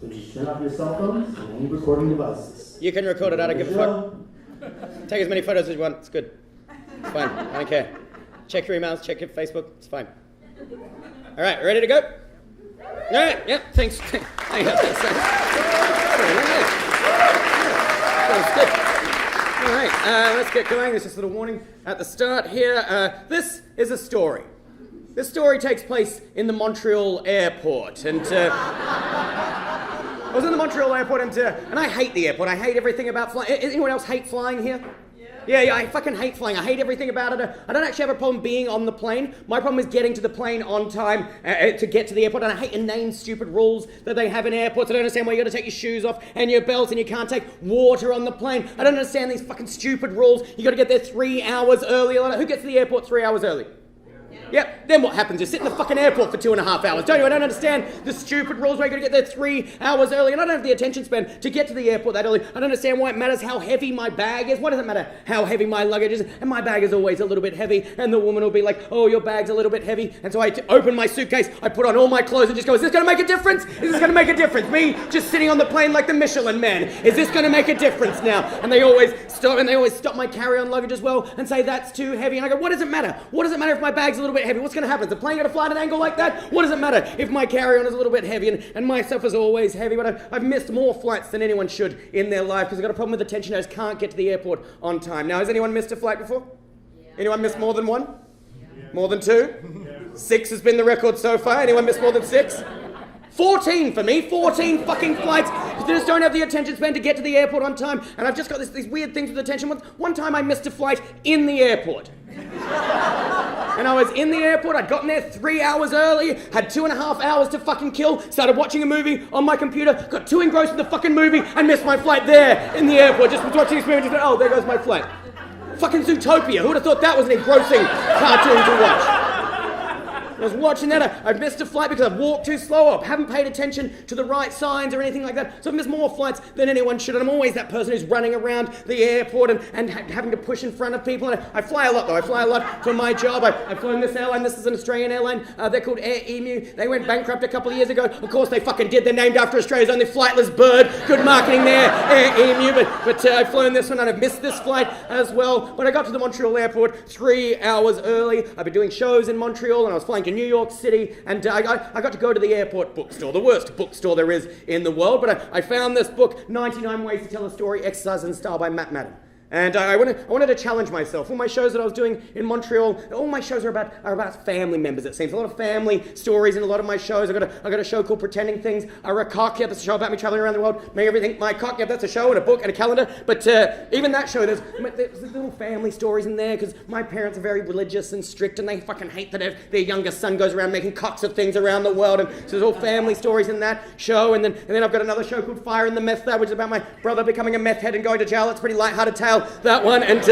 So just turn off your cell phones and any recording devices. You can record it, I don't give a fuck. Take as many photos as you want, it's good. It's fine, I don't care. Check your emails, check your Facebook, it's fine. All right, ready to go? All right, yep, thanks. That's good. All right, let's get going. There's just a little warning at the start here. This is a story. This story takes place in the Montreal Airport, and I was in the Montreal Airport, and I hate the airport. I hate everything about flying. Anyone else hate flying here? Yeah, I fucking hate flying. I hate everything about it. I don't actually have a problem being on the plane. My problem is getting to the plane on time to get to the airport. And I hate inane, stupid rules that they have in airports. I don't understand why you got to take your shoes off and your belts and you can't take water on the plane. I don't understand these fucking stupid rules. You got to get there 3 hours early. Who gets to the airport 3 hours early? Yep, then what happens? You sit in the fucking airport for 2.5 hours, don't you? I don't understand the stupid rules where you're going to get there 3 hours early, and I don't have the attention span to get to the airport that early. I don't understand why it matters how heavy my bag is. Why does it matter how heavy my luggage is? And my bag is always a little bit heavy, and the woman will be like, oh, your bag's a little bit heavy. And so I open my suitcase, I put on all my clothes and just go, is this going to make a difference? Is this going to make a difference? Me just sitting on the plane like the Michelin Man. Is this going to make a difference now? And they always stop my carry-on luggage as well and say, that's too heavy. And I go, what does it matter? What does it matter if my bag's a little bit heavy? What's going to happen? Is the plane going to fly at an angle like that? What does it matter if my carry-on is a little bit heavy? And my stuff is always heavy, but I've missed more flights than anyone should in their life because I've got a problem with attention. I just can't get to the airport on time. Now, has anyone missed a flight before? Yeah. Anyone missed more than one? Yeah. More than 2? Yeah. 6 has been the record so far. Anyone missed more than 6? 14 for me, 14 fucking flights. I just don't have the attention span to get to the airport on time. And I've just got these weird things with attention. One time I missed a flight in the airport. And I was in the airport, I'd gotten there 3 hours early, had 2.5 hours to fucking kill, started watching a movie on my computer, got too engrossed in the fucking movie and missed my flight there in the airport. Just was watching this movie and just went, oh, there goes my flight. Fucking Zootopia. Who would have thought that was an engrossing cartoon to watch? I was watching that, I've missed a flight because I've walked too slow, I haven't paid attention to the right signs or anything like that, so I've missed more flights than anyone should, and I'm always that person who's running around the airport and having to push in front of people, and I fly a lot though, I fly a lot for my job. I've flown this airline, this is an Australian airline, they're called Air Emu, they went bankrupt a couple of years ago, of course they fucking did, they're named after Australia's only flightless bird, good marketing there, Air Emu, but I've flown this one and I've missed this flight as well, but I got to the Montreal Airport 3 hours early. I've been doing shows in Montreal and I was flying to New York City, and I got to go to the airport bookstore, the worst bookstore there is in the world, but I found this book, 99 Ways to Tell a Story, Exercise in Style by Matt Madden. And I wanted to challenge myself. All my shows that I was doing in Montreal, all my shows are about family members, it seems. A lot of family stories in a lot of my shows. I got a show called Pretending Things Are a Cock. Yeah, that's a show about me traveling around the world. Make everything my cock. Yeah, that's a show and a book and a calendar. But even that show, there's little family stories in there because my parents are very religious and strict and they fucking hate that their youngest son goes around making cocks of things around the world. And so there's all family stories in that show. And then I've got another show called Fire in the Meth Lab, which is about my brother becoming a meth head and going to jail. It's a pretty lighthearted tale, that one. And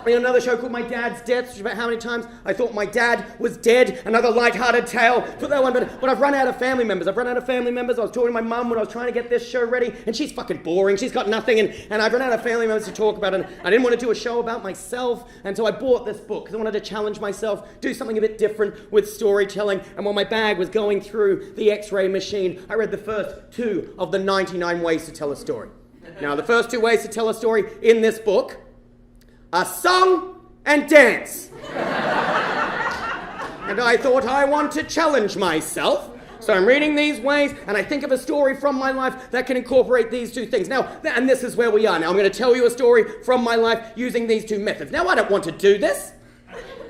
another show called My Dad's Death, which is about how many times I thought my dad was dead. Another lighthearted tale for that one. But I've run out of family members. I was talking to my mum when I was trying to get this show ready, and she's fucking boring. She's got nothing, and I've run out of family members to talk about, and I didn't want to do a show about myself, and so I bought this book because I wanted to challenge myself, do something a bit different with storytelling. And while my bag was going through the X-ray machine, I read the first 2 of the 99 Ways to Tell a Story. Now, the first 2 ways to tell a story in this book are song and dance. And I thought I want to challenge myself. So I'm reading these ways, and I think of a story from my life that can incorporate these 2 things. Now, and this is where we are. Now, I'm going to tell you a story from my life using these 2 methods. Now, I don't want to do this.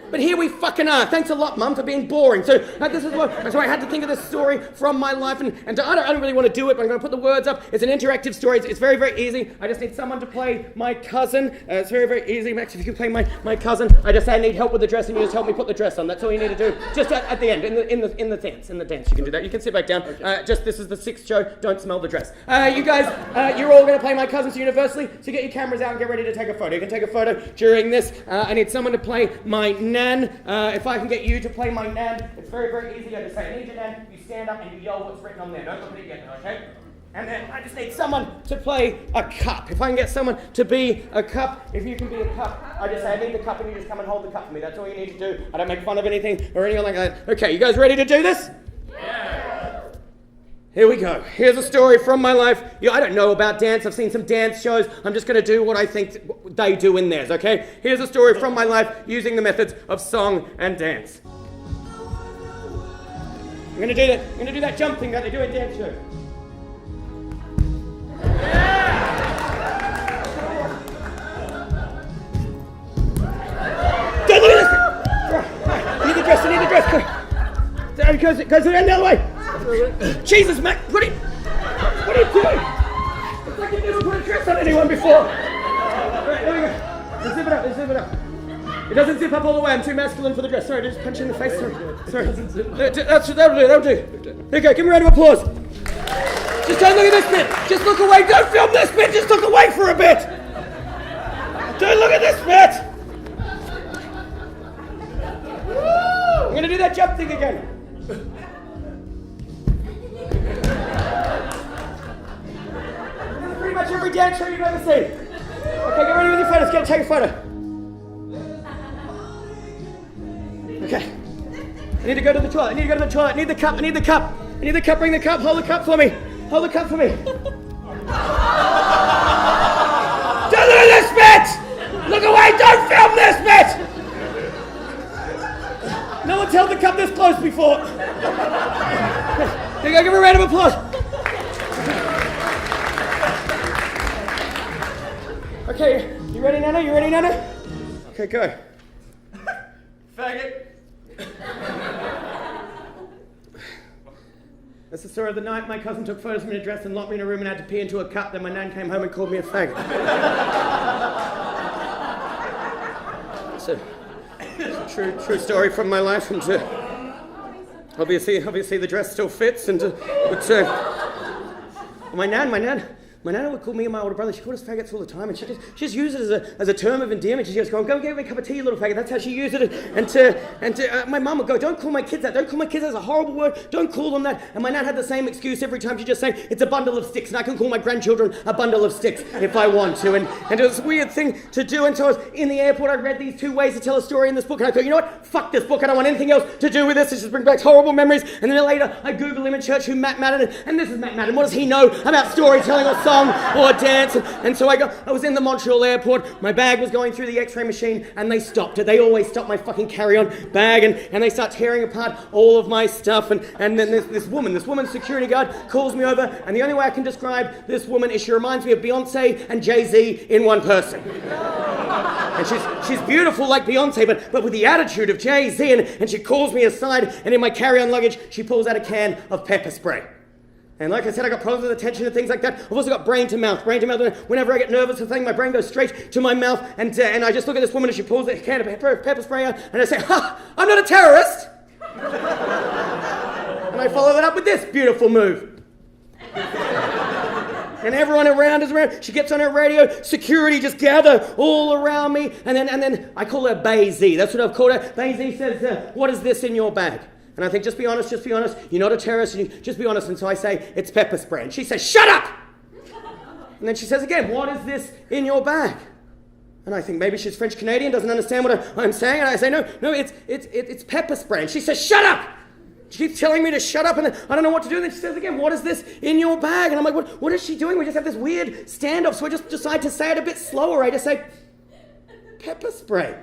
But here we fucking are. Thanks a lot, Mum, for being boring. So so I had to think of this story from my life, and I don't really want to do it, but I'm going to put the words up. It's an interactive story. It's very, very easy. I just need someone to play my cousin. It's very, very easy. Max, if you can play my cousin. I just say I need help with the dress, and you just help me put the dress on. That's all you need to do. Just at the end, in the dance. You can do that. You can sit back down. Okay. This is the 6th show. Don't smell the dress. You guys, you're all going to play my cousins universally, so get your cameras out and get ready to take a photo. You can take a photo during this. I need someone to play my nan. If I can get you to play my nan, it's very, very easy. I just say, I need your nan. You stand up and you yell what's written on there. Don't look at it yet, okay? And then I just need someone to play a cup. If I can get someone to be a cup, if you can be a cup, I just say, I need the cup, and you just come and hold the cup for me. That's all you need to do. I don't make fun of anything or anything like that. Okay, you guys ready to do this? Yeah. Here we go. Here's a story from my life. Yeah, I don't know about dance. I've seen some dance shows. I'm just going to do what I think they do in theirs, okay? Here's a story from my life using the methods of song and dance. I'm going to do that jump thing that they do in dance shows. Don't look at this! I need the dress. It goes around the other way. Jesus, Mac, what are you doing? It's like you've never put a dress on anyone before. Right, there we go. Let's zip it up. It doesn't zip up all the way. I'm too masculine for the dress. Sorry, just punch you in the face. Sorry. That'll do. There you go. Give me a round of applause. Just don't look at this bit. Just look away. Don't film this bit. Just look away for a bit. Don't look at this bit. I'm going to do that jump thing again. Pretty much every dance show you've ever seen. Okay, get ready with your photos. Take a photo. Okay. I need to go to the toilet. I need the cup. Bring the cup. Hold the cup for me. Don't look at this bit! Look away! Don't film this bit! No one's held the cup this close before. There you go. Give her a round of applause. Okay, you ready, Nana? Okay, go. Faggot. That's the story of the night my cousin took photos of me in a dress and locked me in a room and had to pee into a cup. Then my nan came home and called me a faggot. It's a true story from my life, and obviously the dress still fits, and my nan would call me and my older brother. She called us faggots all the time, and she just used it as a term of endearment. She just go get me a cup of tea, you little faggot. That's how she used it. And my mum would go, don't call my kids that. Don't call my kids that. That's a horrible word. Don't call them that. And my nan had the same excuse every time. She just say, it's a bundle of sticks, and I can call my grandchildren a bundle of sticks if I want to. And it was a weird thing to do. And so I was in the airport. I read these 2 ways to tell a story in this book, and I thought, you know what? Fuck this book. I don't want anything else to do with this. It just brings back horrible memories. And then later, I Google him in church who Matt Madden is. And this is Matt Madden. What does he know about storytelling or song or dance? And so I was in the Montreal Airport, my bag was going through the x-ray machine, and they stopped it. They always stop my fucking carry-on bag, and they start tearing apart all of my stuff, and then this woman security guard calls me over, and the only way I can describe this woman is she reminds me of Beyonce and Jay-Z in one person. And she's beautiful like Beyonce, but with the attitude of Jay-Z, and she calls me aside, and in my carry-on luggage, she pulls out a can of pepper spray. And like I said, I got problems with attention and things like that. I've also got brain to mouth. Whenever I get nervous or something, my brain goes straight to my mouth. And I just look at this woman and she pulls a can of pepper spray out. And I say, ha, I'm not a terrorist. And I follow that up with this beautiful move. And everyone around is around. She gets on her radio. Security just gather all around me. And then I call her Bay Z. That's what I've called her. Bay Z says, what is this in your bag? And I think, just be honest, you're not a terrorist, and just be honest. And so I say, it's pepper spray. And she says, shut up! And then she says again, what is this in your bag? And I think maybe she's French-Canadian, doesn't understand what I'm saying. And I say, no, it's pepper spray. And she says, shut up! She keeps telling me to shut up, and then I don't know what to do. And then she says again, what is this in your bag? And I'm like, what is she doing? We just have this weird standoff, so I just decide to say it a bit slower. I just say, pepper spray.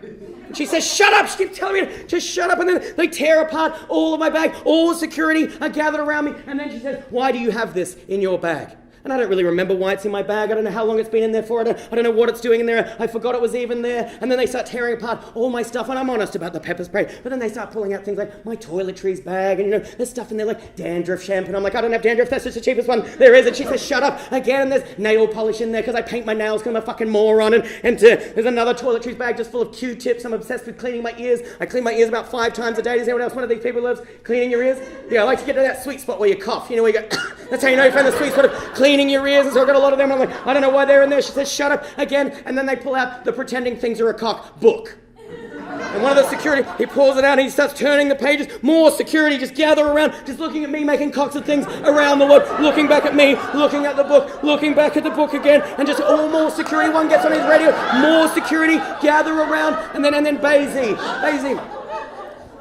And she says, shut up. She keeps telling me to shut up. And then they tear apart all of my bag. All the security are gathered around me. And then she says, why do you have this in your bag? And I don't really remember why it's in my bag. I don't know how long it's been in there for. I don't know what it's doing in there. I forgot it was even there. And then they start tearing apart all my stuff. And I'm honest about the pepper spray. But then they start pulling out things like my toiletries bag. And, there's stuff in there like dandruff shampoo. And I'm like, I don't have dandruff. That's just the cheapest one there is. And she says, shut up again. And there's nail polish in there because I paint my nails because I'm a fucking moron. And there's another toiletries bag just full of Q-tips. I'm obsessed with cleaning my ears. I clean my ears about 5 times a day. Does anyone else, one of these people loves cleaning your ears? Yeah, I like to get to that sweet spot where you cough. Where you go, that's how you know you found the sweet spot of cleaning your ears. And so I got a lot of them. I'm like, I don't know why they're in there. She says, shut up again. And then they pull out the pretending things are a cock book. And one of the security, he pulls it out and he starts turning the pages. More security just gather around, just looking at me, making cocks of things around the world, looking back at me, looking at the book, looking back at the book again, and just all more security. One gets on his radio, more security gather around, and then Basie.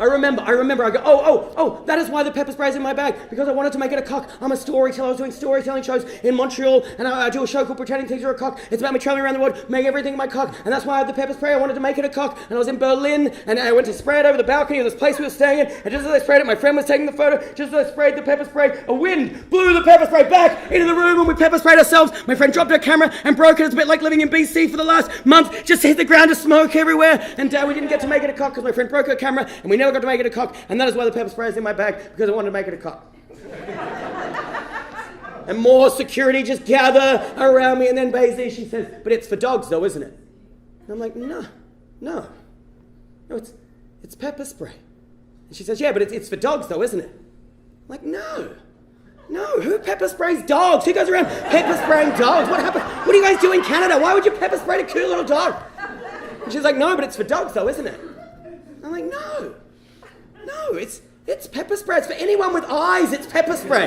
I remember. I go, oh, that is why the pepper spray's in my bag, because I wanted to make it a cock. I'm a storyteller. I was doing storytelling shows in Montreal, and I do a show called Pretending Things Are a Cock. It's about me traveling around the world, make everything my cock, and that's why I had the pepper spray. I wanted to make it a cock, and I was in Berlin, and I went to spray it over the balcony of this place we were staying in, and just as I sprayed it, my friend was taking the photo. Just as I sprayed the pepper spray, a wind blew the pepper spray back into the room, and we pepper sprayed ourselves. My friend dropped her camera and broke it. It's a bit like living in BC for the last month. Just hit the ground of smoke everywhere, and we didn't get to make it a cock because my friend broke her camera, and we never got to make it a cock, and that is why the pepper spray is in my bag, because I wanted to make it a cock. And more security just gather around me, and then Basie, she says, but it's for dogs though, isn't it? And I'm like, no, it's pepper spray. And she says, yeah, but it's for dogs though, isn't it? I'm like, no, who pepper sprays dogs? Who goes around pepper spraying dogs? What happened? What do you guys do in Canada? Why would you pepper spray a cute little dog? And she's like, no, but it's for dogs though, isn't it? I'm like, no, it's pepper spray. It's for anyone with eyes, it's pepper spray.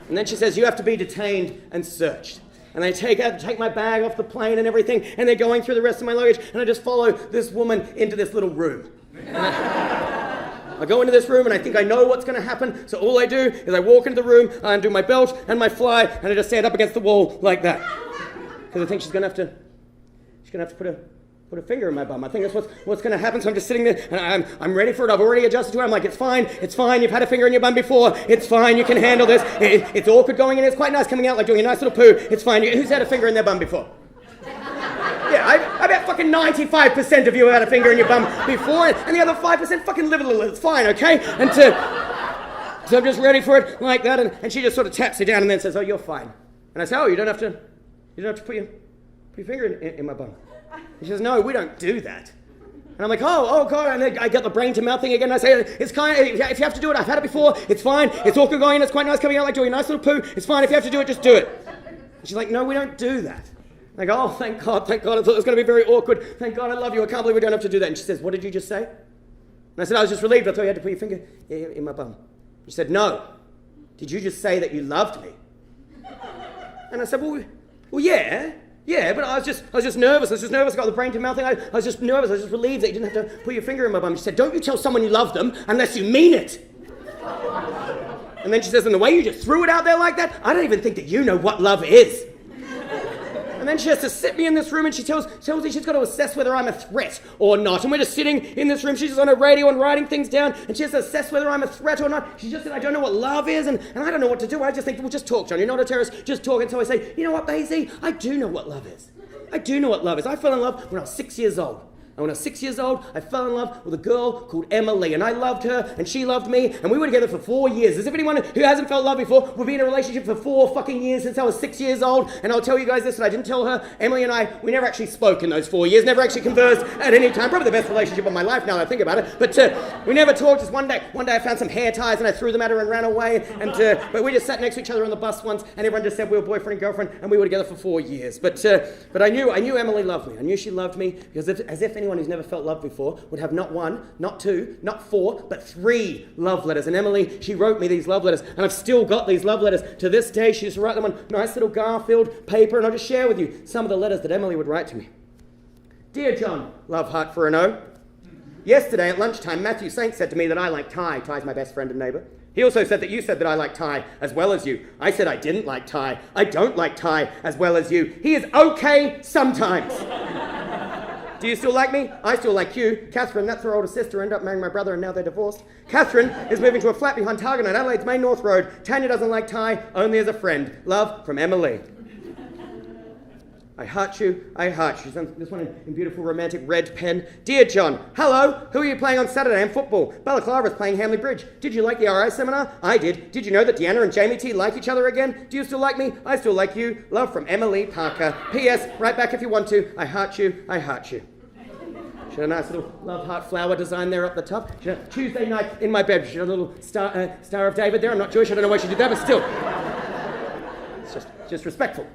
And then she says, you have to be detained and searched. And they take my bag off the plane and everything, and they're going through the rest of my luggage, and I just follow this woman into this little room. I go into this room, and I think I know what's going to happen, so all I do is I walk into the room, I undo my belt and my fly, and I just stand up against the wall like that. Because I think she's going to have to put a finger in my bum. I think that's what's going to happen. So I'm just sitting there, and I'm ready for it. I've already adjusted to it. I'm like, it's fine. You've had a finger in your bum before. It's fine. You can handle this. It's awkward going in. It's quite nice coming out, like doing a nice little poo. It's fine. Who's had a finger in their bum before? Yeah, I bet fucking 95% of you have had a finger in your bum before, and the other 5% fucking live a little. It's fine, okay? And so I'm just ready for it like that, and she just sort of taps me down and then says, oh, you're fine. And I say, oh, you don't have to put your finger in my bum. She says, no, we don't do that. And I'm like, oh God, and then I get the brain to mouth thing again, and I say, it's kind of, if you have to do it, I've had it before, it's fine, it's awkward going in, it's quite nice coming out, like doing a nice little poo, it's fine, if you have to do it, just do it. And she's like, no, we don't do that. I go, oh, thank God, I thought it was going to be very awkward, thank God, I love you, I can't believe we don't have to do that. And she says, what did you just say? And I said, I was just relieved, I thought you had to put your finger in my bum. She said, no, did you just say that you loved me? And I said, well yeah, but I was just nervous. I got the brain to mouth thing. I was just nervous. I was just relieved that you didn't have to put your finger in my bum. She said, don't you tell someone you love them unless you mean it. And then she says, and the way you just threw it out there like that, I don't even think that you know what love is. And then she has to sit me in this room, and she tells me she's got to assess whether I'm a threat or not. And we're just sitting in this room. She's just on her radio and writing things down, and she has to assess whether I'm a threat or not. She just said, I don't know what love is, and I don't know what to do. I just think, well, just talk, John. You're not a terrorist. Just talk. And so I say, you know what, Basie? I do know what love is. I fell in love when I was 6 years old. And when I was 6 years old, I fell in love with a girl called Emily, and I loved her, and she loved me, and we were together for 4 years. As if anyone who hasn't felt love before, we've been in a relationship for 4 fucking years since I was 6 years old, and I'll tell you guys this, and I didn't tell her, Emily and I, we never actually spoke in those 4 years, never actually conversed at any time, probably the best relationship of my life now that I think about it, but we never talked. Just one day I found some hair ties, and I threw them at her and ran away, but we just sat next to each other on the bus once, and everyone just said we were boyfriend and girlfriend, and we were together for 4 years, but I knew Emily loved me. I knew she loved me, because as if anyone who's never felt love before would have not 1, not 2, not 4, but 3 love letters. And Emily, she wrote me these love letters, and I've still got these love letters to this day. She used to write them on nice little Garfield paper, and I'll just share with you some of the letters that Emily would write to me. Dear John, love heart for an O. Yesterday at lunchtime, Matthew Saint said to me that I like Ty. Ty's my best friend and neighbour. He also said that you said that I like Ty as well as you. I said I didn't like Ty. I don't like Ty as well as you. He is okay sometimes. Do you still like me? I still like you. Catherine, that's her older sister, ended up marrying my brother and now they're divorced. Catherine is moving to a flat behind Target on Adelaide's main North Road. Tanya doesn't like Ty, only as a friend. Love from Emily. I heart you. She sends this one in beautiful romantic red pen. Dear John, hello. Who are you playing on Saturday in football? Balaclava is playing Hamley Bridge. Did you like the RI seminar? I did. Did you know that Deanna and Jamie T like each other again? Do you still like me? I still like you. Love from Emily Parker. P.S. Write back if you want to. I heart you. She had a nice little love heart flower design there up the top. She had Tuesday night in my bed. She had a little Star of David there. I'm not Jewish. I don't know why she did that, but still. It's just respectful.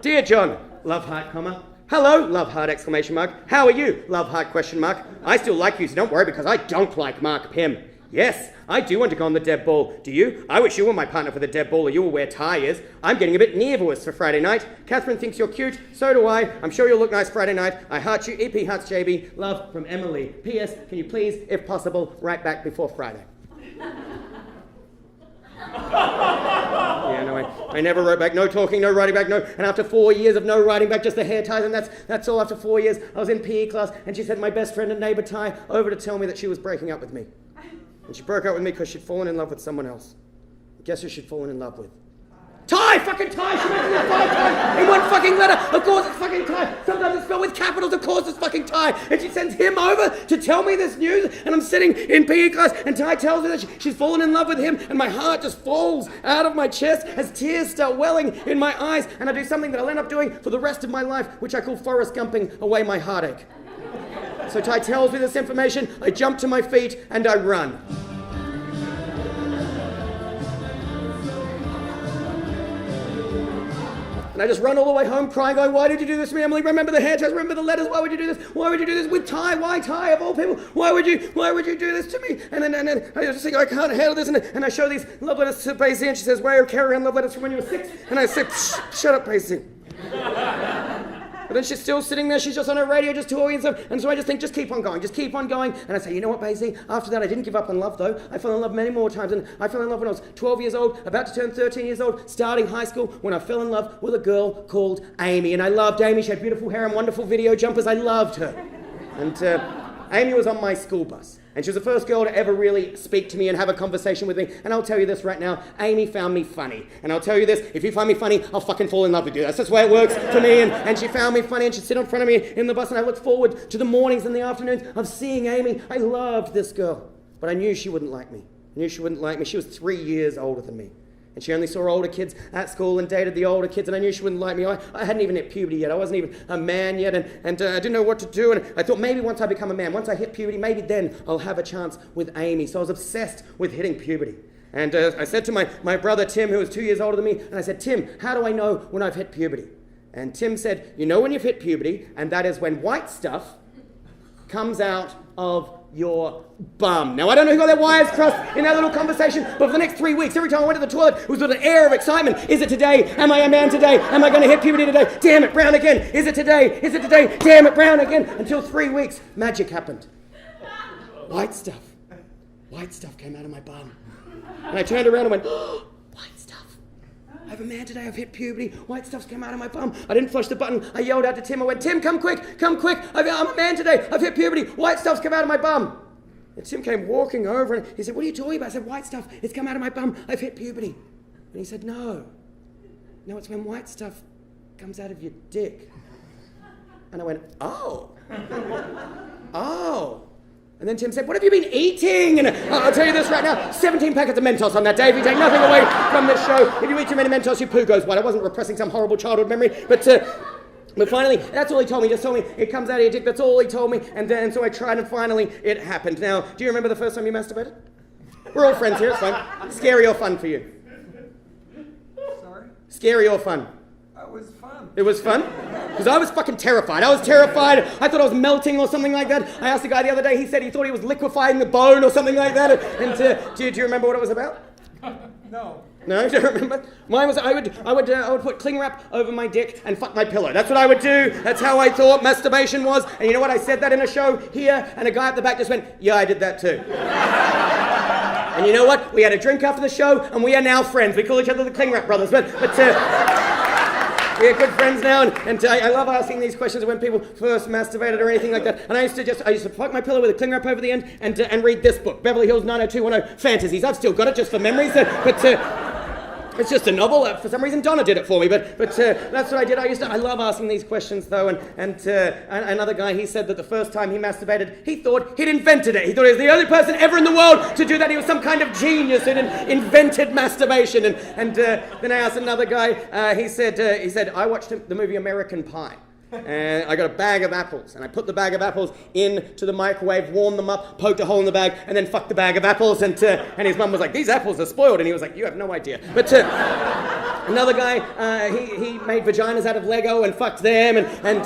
Dear John, love heart, comma. Hello, love heart, exclamation mark. How are you? Love heart, question mark. I still like you, so don't worry because I don't like Mark Pym. Yes, I do want to go on the dead ball. Do you? I wish you were my partner for the dead ball, or you were where Ty is. I'm getting a bit nervous for Friday night. Catherine thinks you're cute. So do I. I'm sure you'll look nice Friday night. I heart you. EP hearts JB. Love from Emily. P.S. Can you please, if possible, write back before Friday? Yeah, no, I never wrote back. No talking, no writing back, no. And after 4 years of no writing back, just the hair ties, and that's all. After 4 years, I was in PE class, and she sent my best friend and neighbor Ty over to tell me that she was breaking up with me. And she broke up with me because she'd fallen in love with someone else. Guess who she'd fallen in love with? Ty! Fucking Ty! She mentioned it 5 times in one fucking letter. Of course it's fucking Ty. Sometimes it's spelled with capitals. Of course it's fucking Ty. And she sends him over to tell me this news. And I'm sitting in PE class and Ty tells me that she's fallen in love with him. And my heart just falls out of my chest as tears start welling in my eyes. And I do something that I'll end up doing for the rest of my life, which I call Forrest Gumping away my heartache. So Ty tells me this information. I jump to my feet and I run. And I just run all the way home crying, going, why did you do this to me, Emily? Remember the hair ties, remember the letters, why would you do this? Why would you do this with Ty? Why Ty, of all people? Why would you do this to me? And then I just think, I can't handle this, and I show these love letters to Pacey, and she says, why are you carrying love letters from when you were 6? And I say, shut up, Pacey. But then she's still sitting there, she's just on her radio, just talking and stuff, and so I just think, just keep on going. And I say, you know what, Pacey? After that, I didn't give up on love, though. I fell in love many more times, and I fell in love when I was 12 years old, about to turn 13 years old, starting high school, when I fell in love with a girl called Amy, and I loved Amy. She had beautiful hair and wonderful video jumpers. I loved her. And Amy was on my school bus. And she was the first girl to ever really speak to me and have a conversation with me. And I'll tell you this right now, Amy found me funny. And I'll tell you this, if you find me funny, I'll fucking fall in love with you. That's just the way it works for me. And she found me funny, and she'd sit in front of me in the bus, and I looked forward to the mornings and the afternoons of seeing Amy. I loved this girl. But I knew she wouldn't like me. She was 3 years older than me. And she only saw older kids at school and dated the older kids, and I knew she wouldn't like me. I hadn't even hit puberty yet. I wasn't even a man yet, and I didn't know what to do. And I thought maybe once I become a man, once I hit puberty, maybe then I'll have a chance with Amy. So I was obsessed with hitting puberty. And I said to my brother Tim, who was 2 years older than me, and I said, Tim, how do I know when I've hit puberty? And Tim said, you know when you've hit puberty, and that is when white stuff comes out of your bum. Now, I don't know who got their wires crossed in that little conversation, but for the next 3 weeks, every time I went to the toilet, it was with an air of excitement. Is it today? Am I a man today? Am I going to hit puberty today? Damn it, brown again. Is it today? Is it today? Damn it, brown again. Until 3 weeks, magic happened. White stuff came out of my bum. And I turned around and went, oh, white stuff. I'm a man today, I've hit puberty, white stuff's come out of my bum. I didn't flush the button, I yelled out to Tim, I went, Tim, come quick, I'm a man today, I've hit puberty, white stuff's come out of my bum. And Tim came walking over and he said, what are you talking about? I said, white stuff, it's come out of my bum, I've hit puberty. And he said, no, it's when white stuff comes out of your dick. And I went, oh. And then Tim said, what have you been eating? And I'll tell you this right now, 17 packets of Mentos on that day. If you take nothing away from this show, if you eat too many Mentos, your poo goes white. I wasn't repressing some horrible childhood memory, but finally, that's all he told me. He just told me, it comes out of your dick. That's all he told me. And so I tried, and finally, it happened. Now, do you remember the first time you masturbated? We're all friends here, it's fine. Scary or fun for you? Sorry? Scary or fun? It was fun. It was fun? Because I was fucking terrified. I thought I was melting or something like that. I asked a guy the other day, he said he thought he was liquefying the bone or something like that. And do you remember what it was about? No. No, you don't remember? Mine was I would put cling wrap over my dick and fuck my pillow. That's what I would do. That's how I thought masturbation was. And you know what? I said that in a show here, and a guy at the back just went, yeah, I did that too. And you know what? We had a drink after the show, and we are now friends. We call each other the Cling Wrap Brothers. But we're good friends now, and I love asking these questions when people first masturbated or anything like that. And I used to fuck my pillow with a cling wrap over the end and read this book, Beverly Hills 90210 Fantasies. I've still got it just for memories, but it's just a novel. For some reason, Donna did it for me, but that's what I did. I love asking these questions though. And another guy, he said that the first time he masturbated, he thought he'd invented it. He thought he was the only person ever in the world to do that. He was some kind of genius and invented masturbation. And then I asked another guy. He said I watched the movie American Pie. And I got a bag of apples, and I put the bag of apples into the microwave, warmed them up, poked a hole in the bag, and then fucked the bag of apples. And his mum was like, "These apples are spoiled," and he was like, "You have no idea." But another guy, he made vaginas out of Lego and fucked them, and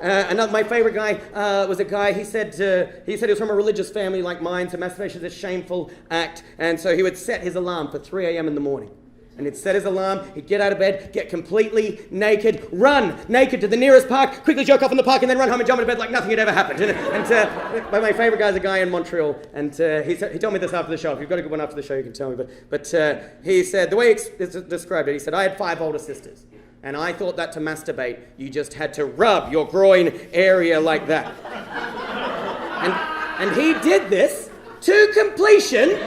My favorite guy was a guy, he said he was from a religious family like mine, so masturbation is a shameful act, and so he would set his alarm for 3 a.m. in the morning. And he'd set his alarm, he'd get out of bed, get completely naked, run naked to the nearest park, quickly jerk off in the park, and then run home and jump into bed like nothing had ever happened. But my favorite guy's a guy in Montreal, and he told me this after the show. If you've got a good one after the show, you can tell me. But he said, the way he described it, he said, I had 5 older sisters, and I thought that to masturbate, you just had to rub your groin area like that. And he did this to completion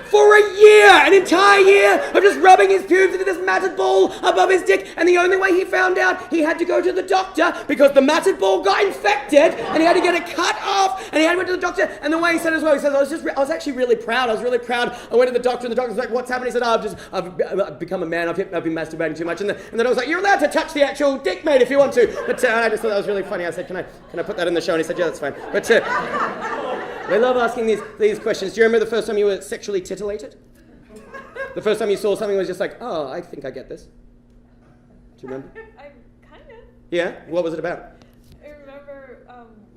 for a year, an entire year of just rubbing his pubes into this matted ball above his dick, and the only way he found out, he had to go to the doctor because the matted ball got infected, and he had to get it cut off, and he had to go to the doctor, and the way he said it as well, he says, I was actually really proud, I went to the doctor, and the doctor was like, what's happened? He said, I've become a man, I've been masturbating too much, and the doctor was like, you're allowed to touch the actual dick, mate, if you want to, but I just thought that was really funny. I said, can I put that in the show? And he said, yeah, that's fine, but I love asking these questions. Do you remember the first time you were sexually titillated? The first time you saw something was just like, oh, I think I get this. Do you remember? I kind of. Yeah? What was it about? I remember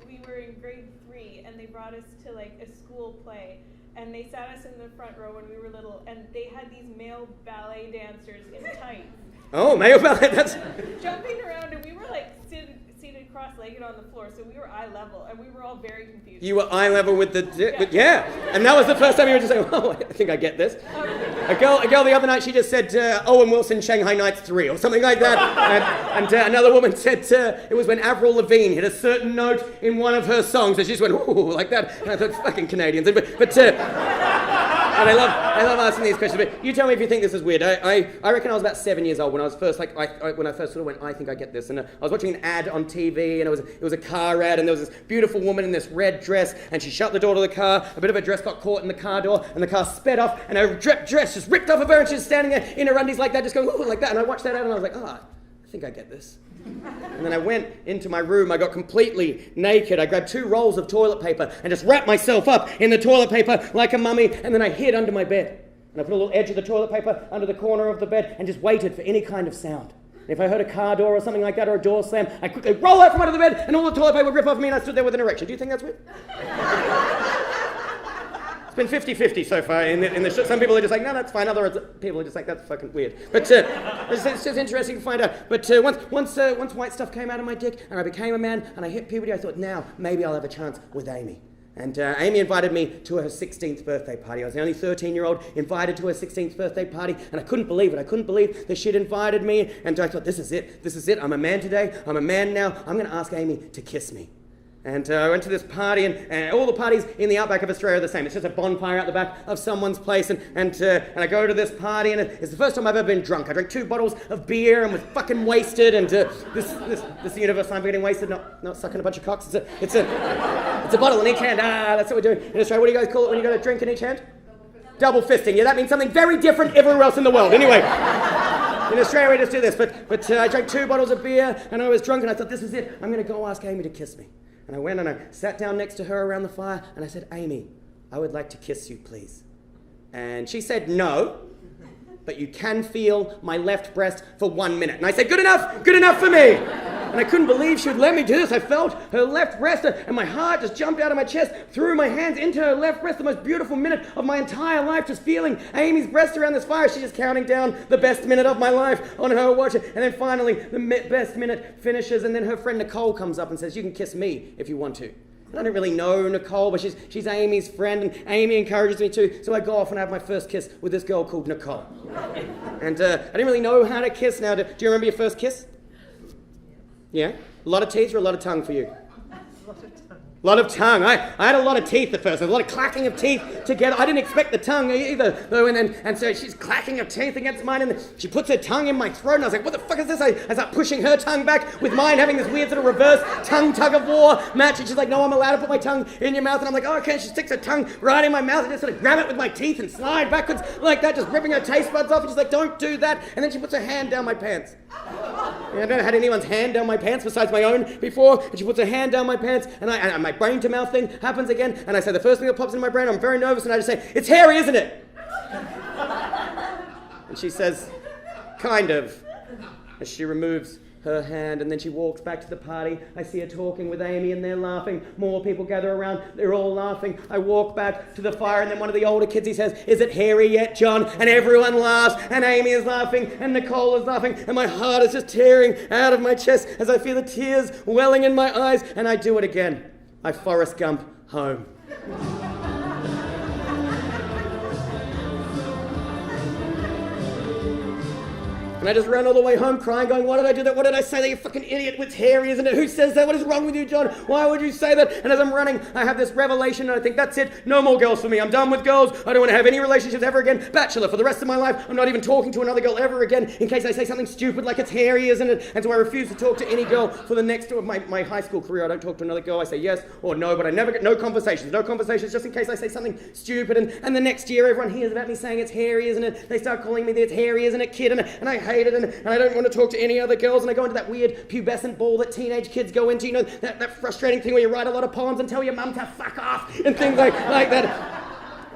we were in grade 3 and they brought us to like a school play and they sat us in the front row when we were little and they had these male ballet dancers in tights. Oh, male ballet, that's... Jumping around and we were like seated cross-legged on the floor, so we were eye level and we were all very confused. You were eye level with the... Yeah. And that was the first time you were just like, oh, I think I get this. A girl the other night, she just said, Owen Wilson, Shanghai Nights 3, or something like that. And another woman said it was when Avril Lavigne hit a certain note in one of her songs, and she just went, ooh, like that. And I thought, fucking Canadians. And I love asking these questions, but you tell me if you think this is weird. I reckon I was about 7 years old when I was first, when I first sort of went, I think I get this. And I was watching an ad on TV, and it was a car ad, and there was this beautiful woman in this red dress, and she shut the door to the car, a bit of her dress got caught in the car door, and the car sped off, and her dress just ripped off of her, and she was standing there in her undies like that, just going, ooh, like that. And I watched that ad, and I was like, I think I get this. And then I went into my room, I got completely naked, I grabbed 2 rolls of toilet paper and just wrapped myself up in the toilet paper like a mummy, and then I hid under my bed. And I put a little edge of the toilet paper under the corner of the bed and just waited for any kind of sound. And if I heard a car door or something like that or a door slam, I'd quickly roll out from under the bed and all the toilet paper would rip off me and I stood there with an erection. Do you think that's weird? It's been 50-50 so far in the show. Some people are just like, no, that's fine. Other people are just like, that's fucking weird. But it's just interesting to find out. But once white stuff came out of my dick and I became a man and I hit puberty, I thought, now maybe I'll have a chance with Amy. And Amy invited me to her 16th birthday party. I was the only 13-year-old invited to her 16th birthday party, and I couldn't believe it. I couldn't believe that she'd invited me, and I thought, this is it. This is it. I'm a man today. I'm a man now. I'm going to ask Amy to kiss me. And I went to this party, and all the parties in the outback of Australia are the same. It's just a bonfire out the back of someone's place, and I go to this party, and it's the first time I've ever been drunk. I drank 2 bottles of beer and was fucking wasted, and this universe I'm getting wasted, not sucking a bunch of cocks. It's a bottle in each hand. That's what we're doing in Australia. What do you guys call it when you got a drink in each hand? Double fisting. Yeah, that means something very different everywhere else in the world. Anyway. In Australia, we just do this. But I drank 2 bottles of beer, and I was drunk, and I thought, this is it. I'm going to go ask Amy to kiss me. And I went and I sat down next to her around the fire, and I said, Amy, I would like to kiss you, please. And she said, no, but you can feel my left breast for 1 minute. And I said, good enough for me. And I couldn't believe she would let me do this. I felt her left breast, and my heart just jumped out of my chest, threw my hands into her left breast, the most beautiful minute of my entire life, just feeling Amy's breast around this fire. She's just counting down the best minute of my life on her watch. And then finally, the best minute finishes, and then her friend Nicole comes up and says, you can kiss me if you want to. And I don't really know Nicole, but she's Amy's friend, and Amy encourages me to, so I go off and have my first kiss with this girl called Nicole. And I didn't really know how to kiss now. Do you remember your first kiss? Yeah? A lot of teeth or a lot of tongue for you? A lot of tongue. I had a lot of teeth at first. A lot of clacking of teeth together. I didn't expect the tongue either, though. And so she's clacking her teeth against mine, and she puts her tongue in my throat, and I was like, what the fuck is this? I start pushing her tongue back with mine, having this weird sort of reverse tongue tug-of-war match, and she's like, no, I'm allowed to put my tongue in your mouth, and I'm like, oh, okay. She sticks her tongue right in my mouth, and just sort of grab it with my teeth and slide backwards like that, just ripping her taste buds off, and she's like, don't do that. And then she puts her hand down my pants. And I've never had anyone's hand down my pants besides my own before, and she puts her hand down my pants, and my brain to mouth thing happens again, and I say the first thing that pops into my brain, I'm very nervous, and I just say, it's hairy, isn't it? And she says, kind of, as she removes her hand, and then she walks back to the party. I see her talking with Amy, and they're laughing. More people gather around. They're all laughing. I walk back to the fire, and then one of the older kids, he says, "Is it hairy yet, John?" And everyone laughs, and Amy is laughing, and Nicole is laughing, and my heart is just tearing out of my chest as I feel the tears welling in my eyes, and I do it again. I Forrest Gump home. And I just ran all the way home crying, going, "Why did I do that? What did I say? That you fucking idiot. It's hairy, isn't it? Who says that? What is wrong with you, John? Why would you say that?" And as I'm running, I have this revelation, and I think, that's it. No more girls for me. I'm done with girls. I don't want to have any relationships ever again. Bachelor for the rest of my life. I'm not even talking to another girl ever again in case I say something stupid like it's hairy, isn't it? And so I refuse to talk to any girl for the next of my high school career. I don't talk to another girl. I say yes or no, but I never get no conversations just in case I say something stupid. And the next year, everyone hears about me saying it's hairy, isn't it? They start calling me the "it's hairy, isn't it, kid?" And I hate it, and I don't want to talk to any other girls, and I go into that weird pubescent ball that teenage kids go into, you know, that frustrating thing where you write a lot of poems and tell your mum to fuck off and things like that.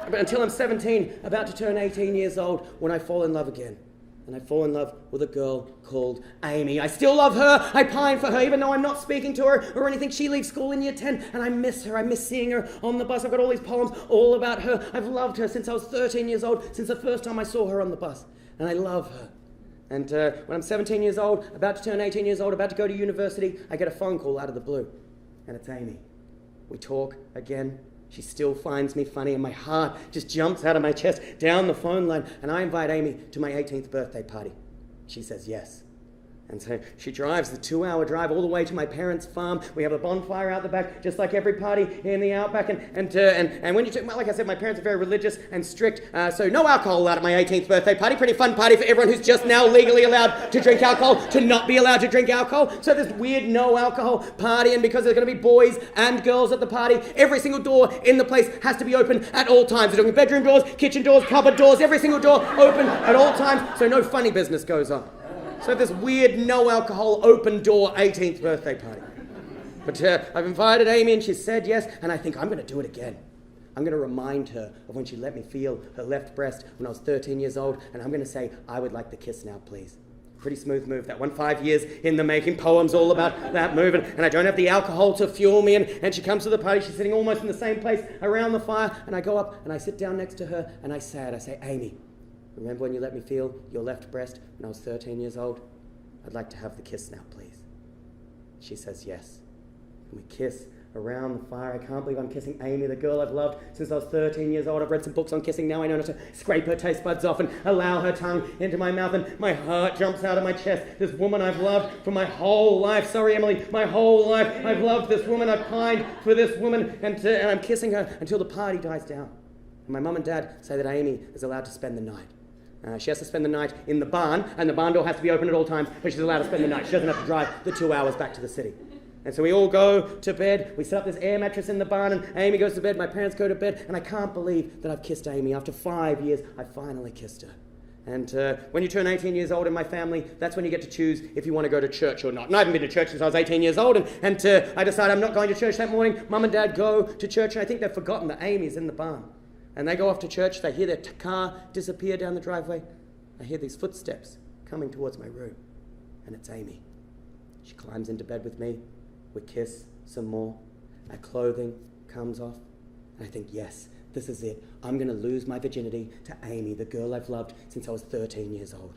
But until I'm 17, about to turn 18 years old, when I fall in love again. And I fall in love with a girl called Amy. I still love her. I pine for her, even though I'm not speaking to her or anything. She leaves school in year 10, and I miss her. I miss seeing her on the bus. I've got all these poems all about her. I've loved her since I was 13 years old, since the first time I saw her on the bus. And I love her. And when I'm 17 years old, about to turn 18 years old, about to go to university, I get a phone call out of the blue. And it's Amy. We talk again. She still finds me funny, and my heart just jumps out of my chest down the phone line. And I invite Amy to my 18th birthday party. She says yes. And so she drives the 2-hour drive all the way to my parents' farm. We have a bonfire out the back, just like every party in the outback. And when you like I said, my parents are very religious and strict, so no alcohol allowed at my 18th birthday party. Pretty fun party for everyone who's just now legally allowed to drink alcohol, to not be allowed to drink alcohol. So this weird no alcohol party, and because there's going to be boys and girls at the party, every single door in the place has to be open at all times. We're talking bedroom doors, kitchen doors, cupboard doors, every single door open at all times, so no funny business goes on. So this weird no-alcohol, open-door 18th birthday party. But I've invited Amy, and she said yes, and I think I'm going to do it again. I'm going to remind her of when she let me feel her left breast when I was 13 years old, and I'm going to say, "I would like the kiss now, please." Pretty smooth move, that one. 5 years in the making, poems all about that move, and I don't have the alcohol to fuel me, and she comes to the party. She's sitting almost in the same place around the fire, and I go up, and I sit down next to her, and I say, "Amy, remember when you let me feel your left breast when I was 13 years old? I'd like to have the kiss now, please." She says yes. And we kiss around the fire. I can't believe I'm kissing Amy, the girl I've loved since I was 13 years old. I've read some books on kissing. Now I know how to scrape her taste buds off and allow her tongue into my mouth, and my heart jumps out of my chest. This woman I've loved for my whole life. Sorry, Emily, my whole life. I've loved this woman. I've pined for this woman, and I'm kissing her until the party dies down. And my mum and dad say that Amy is allowed to spend the night. She has to spend the night in the barn, and the barn door has to be open at all times, but she's allowed to spend the night. She doesn't have to drive the 2 hours back to the city. And so we all go to bed. We set up this air mattress in the barn, and Amy goes to bed, my parents go to bed, and I can't believe that I've kissed Amy. After 5 years, I finally kissed her. And when you turn 18 years old in my family, that's when you get to choose if you want to go to church or not. And I haven't been to church since I was 18 years old, and I decide I'm not going to church that morning. Mum and Dad go to church, and I think they've forgotten that Amy's in the barn. And they go off to church. They hear their car disappear down the driveway. I hear these footsteps coming towards my room, and it's Amy. She climbs into bed with me. We kiss some more. Our clothing comes off, and I think, yes, this is it. I'm going to lose my virginity to Amy, the girl I've loved since I was 13 years old.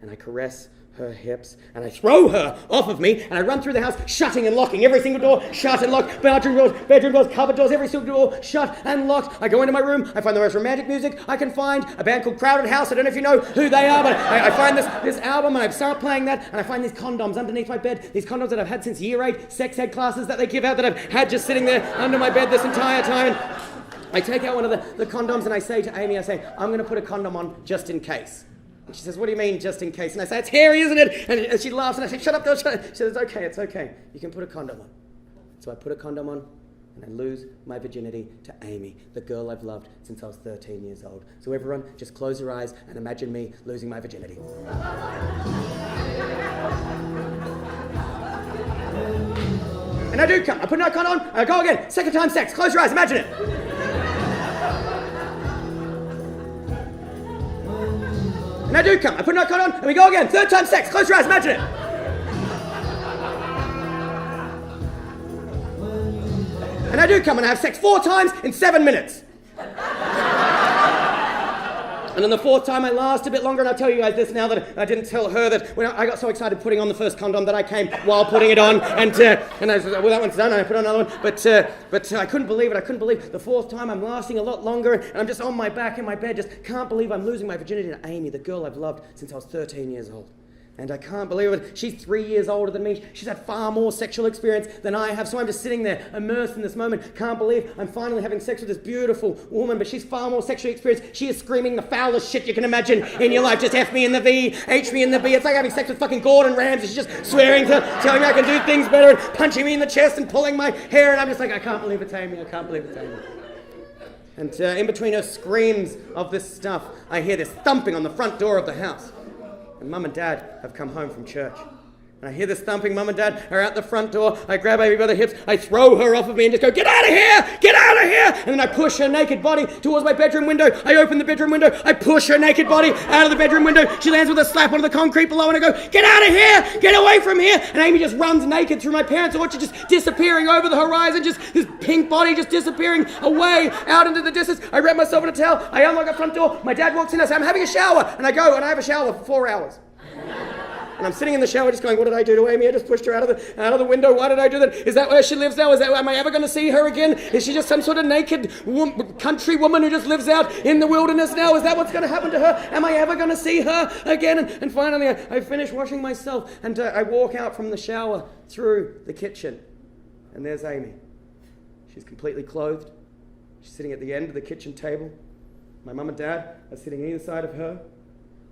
And I caress her hips, and I throw her off of me, and I run through the house, shutting and locking every single door, shut and locked, bedroom doors, cupboard doors, every single door, shut and locked. I go into my room, I find the most romantic music I can find, a band called Crowded House. I don't know if you know who they are, but I find this album, and I start playing that, and I find these condoms underneath my bed, these condoms that I've had since year 8, sex ed classes that they give out that I've had just sitting there under my bed this entire time. And I take out one of the condoms, and I say to Amy, I'm going to put a condom on just in case. And she says, "What do you mean, just in case?" And I say, "It's hairy, isn't it?" And she laughs, and I say, "Shut up, girl, shut up." She says, it's okay. You can put a condom on." So I put a condom on, and I lose my virginity to Amy, the girl I've loved since I was 13 years old. So everyone, just close your eyes and imagine me losing my virginity. And I do come. I put no condom on, and I go again. Second time sex. Close your eyes, imagine it. And I do come. I put no condom on, and we go again. Third time sex. Close your eyes, imagine it. And I do come and I have sex 4 times in 7 minutes. And then the 4th time I last a bit longer, and I'll tell you guys this now that I didn't tell her that when I got so excited putting on the first condom that I came while putting it on, and I was like, well, that one's done, and I put on another one, but I couldn't believe it. The 4th time I'm lasting a lot longer, and I'm just on my back in my bed, just can't believe I'm losing my virginity to Amy, the girl I've loved since I was 13 years old. And I can't believe it. She's 3 years older than me. She's had far more sexual experience than I have. So I'm just sitting there, immersed in this moment. Can't believe I'm finally having sex with this beautiful woman, but she's far more sexually experienced. She is screaming the foulest shit you can imagine in your life. Just F me in the V, H me in the B. It's like having sex with fucking Gordon Ramsay. She's just swearing, telling me I can do things better, and punching me in the chest and pulling my hair. And I'm just like, I can't believe it's Amy. I can't believe it's Amy. And in between her screams of this stuff, I hear this thumping on the front door of the house. And Mum and Dad have come home from church. And I hear this thumping. Mum and Dad are out the front door. I grab Amy by the hips. I throw her off of me and just go, get out of here! Get out of here! And then I push her naked body towards my bedroom window. I open the bedroom window. I push her naked body out of the bedroom window. She lands with a slap onto the concrete below, and I go, get out of here! Get away from here! And Amy just runs naked through my parents' orchard, just disappearing over the horizon, just this pink body just disappearing away out into the distance. I wrap myself in a towel. I unlock the front door. My dad walks in. I say, I'm having a shower. And I go, and I have a shower for 4 hours. And I'm sitting in the shower just going, what did I do to Amy? I just pushed her out of the window. Why did I do that? Is that where she lives now? Am I ever going to see her again? Is she just some sort of naked country woman who just lives out in the wilderness now? Is that what's going to happen to her? Am I ever going to see her again? And finally, I finish washing myself, and I walk out from the shower through the kitchen. And there's Amy. She's completely clothed. She's sitting at the end of the kitchen table. My mum and dad are sitting either side of her.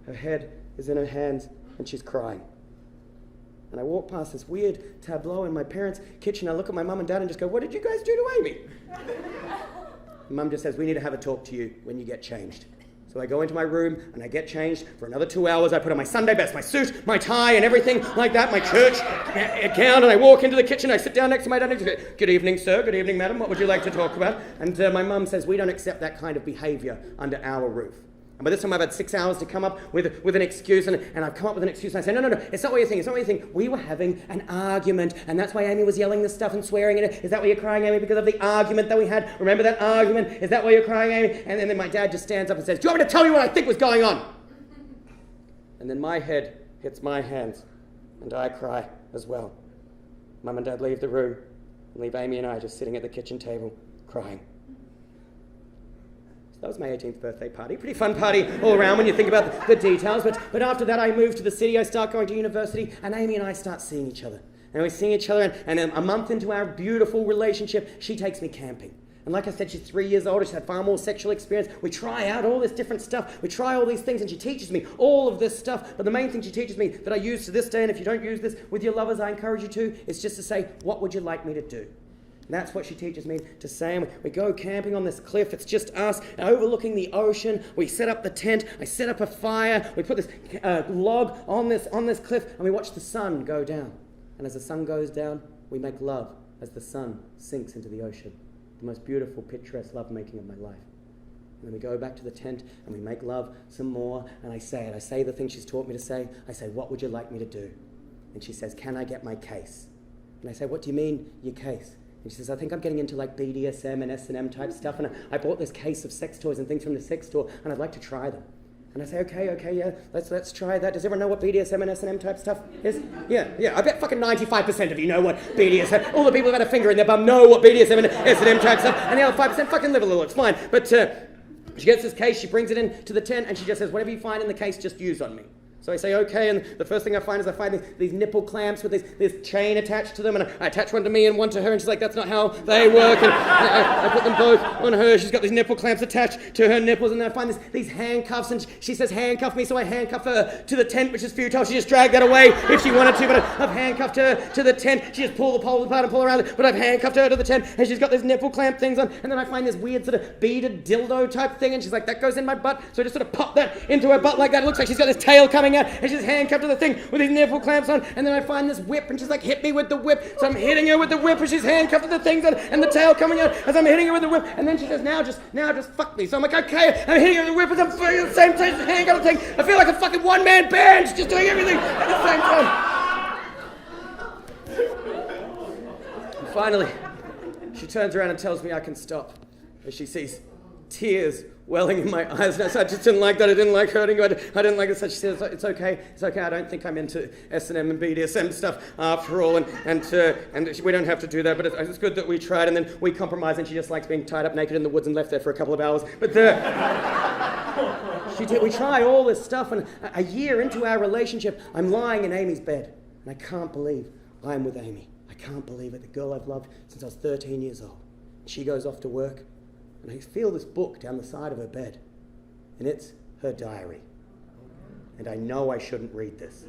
Her head is in her hands, and she's crying. And I walk past this weird tableau in my parents' kitchen. I look at my mum and dad and just go, what did you guys do to Amy? Mum just says, we need to have a talk to you when you get changed. So I go into my room and I get changed for another 2 hours. I put on my Sunday best, my suit, my tie, and everything like that, my church gown, and I walk into the kitchen. I sit down next to my dad and I go, good evening, sir. Good evening, madam. What would you like to talk about? And my mum says, we don't accept that kind of behavior under our roof. And by this time, I've had 6 hours to come up with an excuse, and I've come up with an excuse, and I say, no, it's not what you think, it's not what you think. We were having an argument, and that's why Amy was yelling this stuff and swearing at it. Is that why you're crying, Amy, because of the argument that we had? Remember that argument? Is that why you're crying, Amy? And then my dad just stands up and says, do you want me to tell you what I think was going on? And then my head hits my hands, and I cry as well. Mum and Dad leave the room, and leave Amy and I just sitting at the kitchen table, crying. That was my 18th birthday party. Pretty fun party all around when you think about the details. But after that, I moved to the city. I start going to university, and Amy and I start seeing each other. And we see each other, and then a month into our beautiful relationship, she takes me camping. And like I said, she's 3 years older. She's had far more sexual experience. We try out all this different stuff. We try all these things, and she teaches me all of this stuff. But the main thing she teaches me that I use to this day, and if you don't use this with your lovers, I encourage you to, is just to say, what would you like me to do? And that's what she teaches me to say. And we go camping on this cliff. It's just us overlooking the ocean. We set up the tent. I set up a fire. We put this log on this cliff, and we watch the sun go down. And as the sun goes down, we make love as the sun sinks into the ocean. The most beautiful, picturesque lovemaking of my life. And then we go back to the tent, and we make love some more. And I say it. I say the thing she's taught me to say. I say, what would you like me to do? And she says, can I get my case? And I say, what do you mean, your case? And she says, I think I'm getting into like BDSM and S&M type stuff, and I bought this case of sex toys and things from the sex store, and I'd like to try them. And I say, okay, yeah, let's try that. Does everyone know what BDSM and S&M type stuff is? Yeah, I bet fucking 95% of you know what BDSM, all the people who've had a finger in their bum know what BDSM and S&M type stuff, and the other 5% fucking live a little, it's fine. But she gets this case, she brings it in to the tent, and she just says, whatever you find in the case, just use on me. So I say, okay, and the first thing I find is these nipple clamps with this chain attached to them, and I attach one to me and one to her, and she's like, that's not how they work, and I put them both on her. She's got these nipple clamps attached to her nipples, and then I find these handcuffs, and she says, handcuff me, so I handcuff her to the tent, which is futile. She just dragged that away if she wanted to, but I've handcuffed her to the tent. She just pull the pole apart and pull around it, but I've handcuffed her to the tent, and she's got this nipple clamp things on, and then I find this weird sort of beaded dildo type thing, and she's like, that goes in my butt, so I just sort of pop that into her butt like that. It looks like she's got this tail coming out, and she's handcuffed to the thing with these nipple clamps on, and then I find this whip, and she's like, hit me with the whip, so I'm hitting her with the whip, and she's handcuffed to the things, and the tail coming out as I'm hitting her with the whip, and then she says, now just fuck me, so I'm like, okay, I'm hitting her with the whip, as I'm doing the same time, handcuffed to the thing, I feel like a fucking one-man band, just doing everything at the same time. And finally, she turns around and tells me I can stop. As she sees tears welling in my eyes. And I just didn't like that. I didn't like hurting you. I didn't like it. So she says, it's okay. It's okay. I don't think I'm into S&M and BDSM stuff after all. And we don't have to do that. But it's good that we tried. And then we compromised. And she just likes being tied up naked in the woods and left there for a couple of hours. But we tried all this stuff. And a year into our relationship, I'm lying in Amy's bed. And I can't believe I'm with Amy. I can't believe it. The girl I've loved since I was 13 years old. She goes off to work. And I feel this book down the side of her bed. And it's her diary. And I know I shouldn't read this.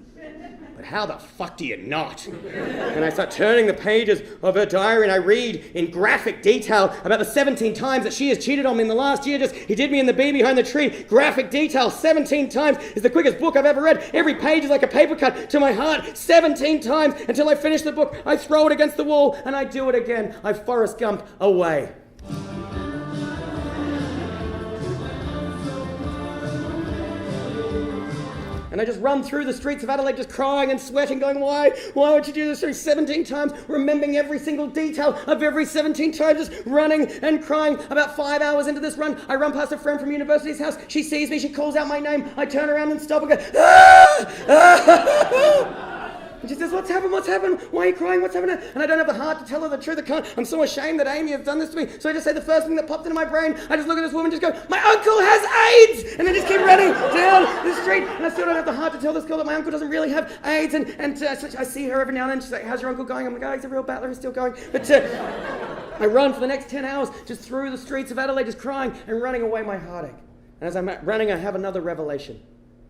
But how the fuck do you not? And I start turning the pages of her diary and I read in graphic detail about the 17 times that she has cheated on me in the last year. He did me in the bee behind the tree. Graphic detail 17 times is the quickest book I've ever read. Every page is like a paper cut to my heart 17 times until I finish the book. I throw it against the wall and I do it again. I Forrest Gump away. And I just run through the streets of Adelaide just crying and sweating, going, why would you do this through 17 times, remembering every single detail of every 17 times, just running and crying. About 5 hours into this run, I run past a friend from university's house. She sees me, she calls out my name. I turn around and stop and go, ah! And she says, what's happened? Why are you crying? What's happening? And I don't have the heart to tell her the truth. I'm so ashamed that Amy has done this to me. So I just say the first thing that popped into my brain. I just look at this woman and just go, my uncle has AIDS! And then just keep running down the street. And I still don't have the heart to tell this girl that my uncle doesn't really have AIDS. And so I see her every now and then. She's like, how's your uncle going? I'm like, oh, he's a real battler. He's still going. But I run for the next 10 hours just through the streets of Adelaide, just crying and running away my heartache. And as I'm running, I have another revelation.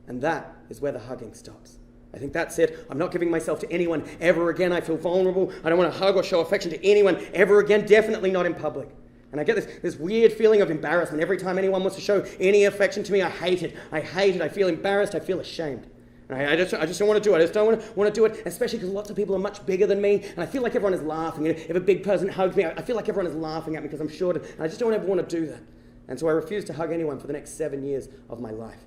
And that is where the hugging stops. I think that's it. I'm not giving myself to anyone ever again. I feel vulnerable. I don't want to hug or show affection to anyone ever again, definitely not in public. And I get this weird feeling of embarrassment. Every time anyone wants to show any affection to me, I hate it. I feel embarrassed. I feel ashamed. And I just don't want to do it. I just don't want to do it, especially because lots of people are much bigger than me. And I feel like everyone is laughing. And if a big person hugs me, I feel like everyone is laughing at me because I'm short. And I just don't ever want to do that. And so I refuse to hug anyone for the next 7 years of my life.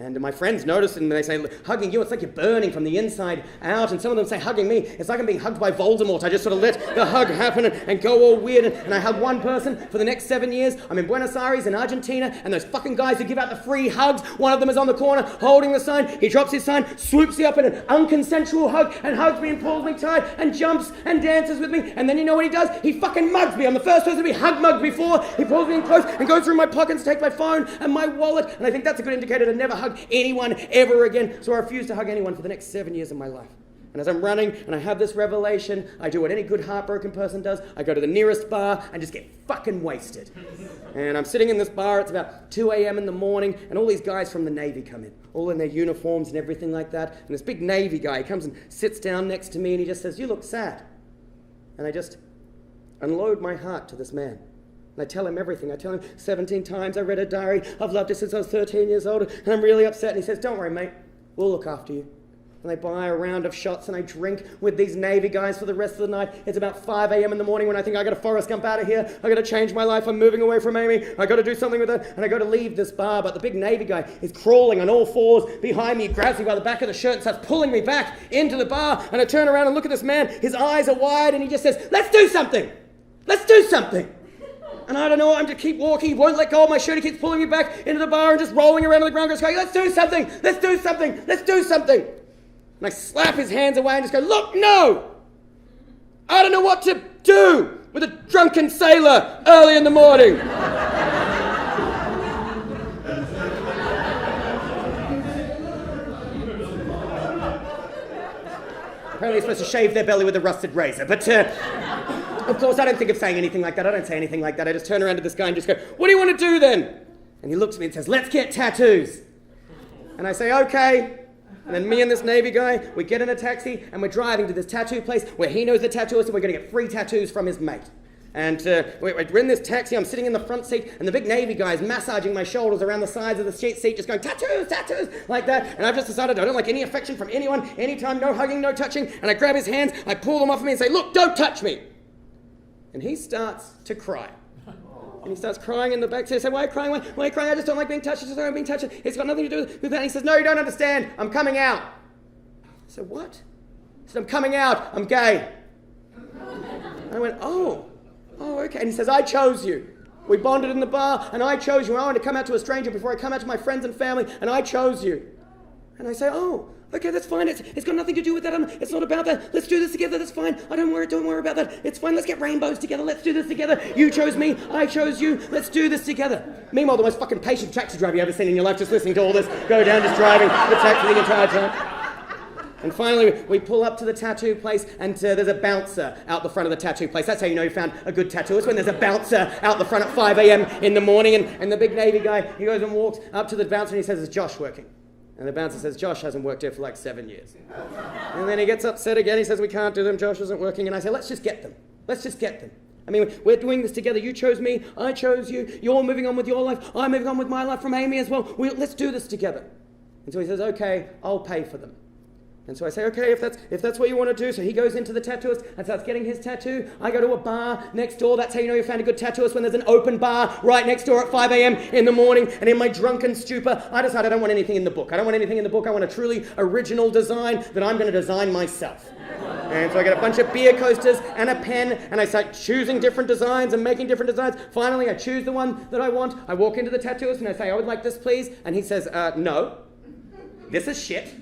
And my friends notice and they say, hugging you, it's like you're burning from the inside out. And some of them say, hugging me, it's like I'm being hugged by Voldemort. I just sort of let the hug happen and go all weird. And I hug one person for the next 7 years. I'm in Buenos Aires in Argentina, and those fucking guys who give out the free hugs, one of them is on the corner holding the sign. He drops his sign, swoops me up in an unconsensual hug and hugs me and pulls me tight and jumps and dances with me. And then you know what he does? He fucking mugs me. I'm the first person to be hug mugged before. He pulls me in close and goes through my pockets to take my phone and my wallet. And I think that's a good indicator to never hug anyone ever again. So I refuse to hug anyone for the next 7 years of my life. And as I'm running and I have this revelation, I do what any good heartbroken person does. I go to the nearest bar and just get fucking wasted. And I'm sitting in this bar, it's about 2 a.m. in the morning, and all these guys from the Navy come in, all in their uniforms and everything like that. And this big Navy guy comes and sits down next to me and he just says, you look sad. And I just unload my heart to this man. And I tell him everything. I tell him 17 times I read a diary. I've loved her since I was 13 years old, and I'm really upset. And he says, don't worry, mate. We'll look after you. And I buy a round of shots, and I drink with these Navy guys for the rest of the night. It's about 5 a.m. in the morning when I think I got to Forrest Gump out of here. I got to change my life. I'm moving away from Amy. I got to do something with her. And I got to leave this bar. But the big Navy guy is crawling on all fours behind me. He grabs me by the back of the shirt and starts pulling me back into the bar. And I turn around and look at this man. His eyes are wide, and he just says, let's do something. Let's do something. And I don't know, I'm just keep walking, he won't let go of my shirt, he keeps pulling me back into the bar and just rolling around on the ground, going, let's do something, let's do something, let's do something. And I slap his hands away and just go, look, no! I don't know what to do with a drunken sailor early in the morning. Apparently you're supposed to shave their belly with a rusted razor, but of course I don't think of saying anything like that. I don't say anything like that. I just turn around to this guy and just go, what do you want to do then? And he looks at me and says, let's get tattoos. And I say, okay. And then me and this Navy guy, we get in a taxi and we're driving to this tattoo place where he knows the tattooist and we're going to get free tattoos from his mate. And we're in this taxi, I'm sitting in the front seat, and the big Navy guy is massaging my shoulders around the sides of the seat, just going, tattoos, tattoos, like that. And I've just decided I don't like any affection from anyone, anytime, no hugging, no touching. And I grab his hands, I pull them off of me and say, look, don't touch me. And he starts to cry. And he starts crying in the back. So I say, why are you crying? Why are you crying? I just don't like being touched. I just don't like being touched. It's got nothing to do with that. And he says, no, you don't understand. I'm coming out. I said, what? He said, I'm coming out. I'm gay. And I went, oh. Oh, okay. And he says, I chose you. We bonded in the bar, and I chose you. I wanted to come out to a stranger before I come out to my friends and family, and I chose you. And I say, oh, okay, that's fine. It's got nothing to do with that. It's not about that. Let's do this together. That's fine. Don't worry about that. It's fine. Let's get rainbows together. Let's do this together. You chose me. I chose you. Let's do this together. Meanwhile, the most fucking patient taxi driver you ever seen in your life, just listening to all this go down, just driving the taxi the entire time. And finally, we pull up to the tattoo place, and there's a bouncer out the front of the tattoo place. That's how you know you found a good tattooist, when there's a bouncer out the front at 5 a.m. in the morning, and the big Navy guy, he goes and walks up to the bouncer, and he says, is Josh working? And the bouncer says, Josh hasn't worked here for like 7 years. And then he gets upset again. He says, we can't do them. Josh isn't working. And I say, let's just get them. Let's just get them. I mean, we're doing this together. You chose me. I chose you. You're moving on with your life. I'm moving on with my life from Amy as well. Let's do this together. And so he says, okay, I'll pay for them. And so I say, okay, if that's what you want to do. So he goes into the tattooist and starts getting his tattoo. I go to a bar next door. That's how you know you found a good tattooist, when there's an open bar right next door at 5 a.m. in the morning. And in my drunken stupor, I decide I don't want anything in the book. I don't want anything in the book. I want a truly original design that I'm going to design myself. And so I get a bunch of beer coasters and a pen, and I start choosing different designs and making different designs. Finally, I choose the one that I want. I walk into the tattooist and I say, I would like this, please. And he says, no, this is shit.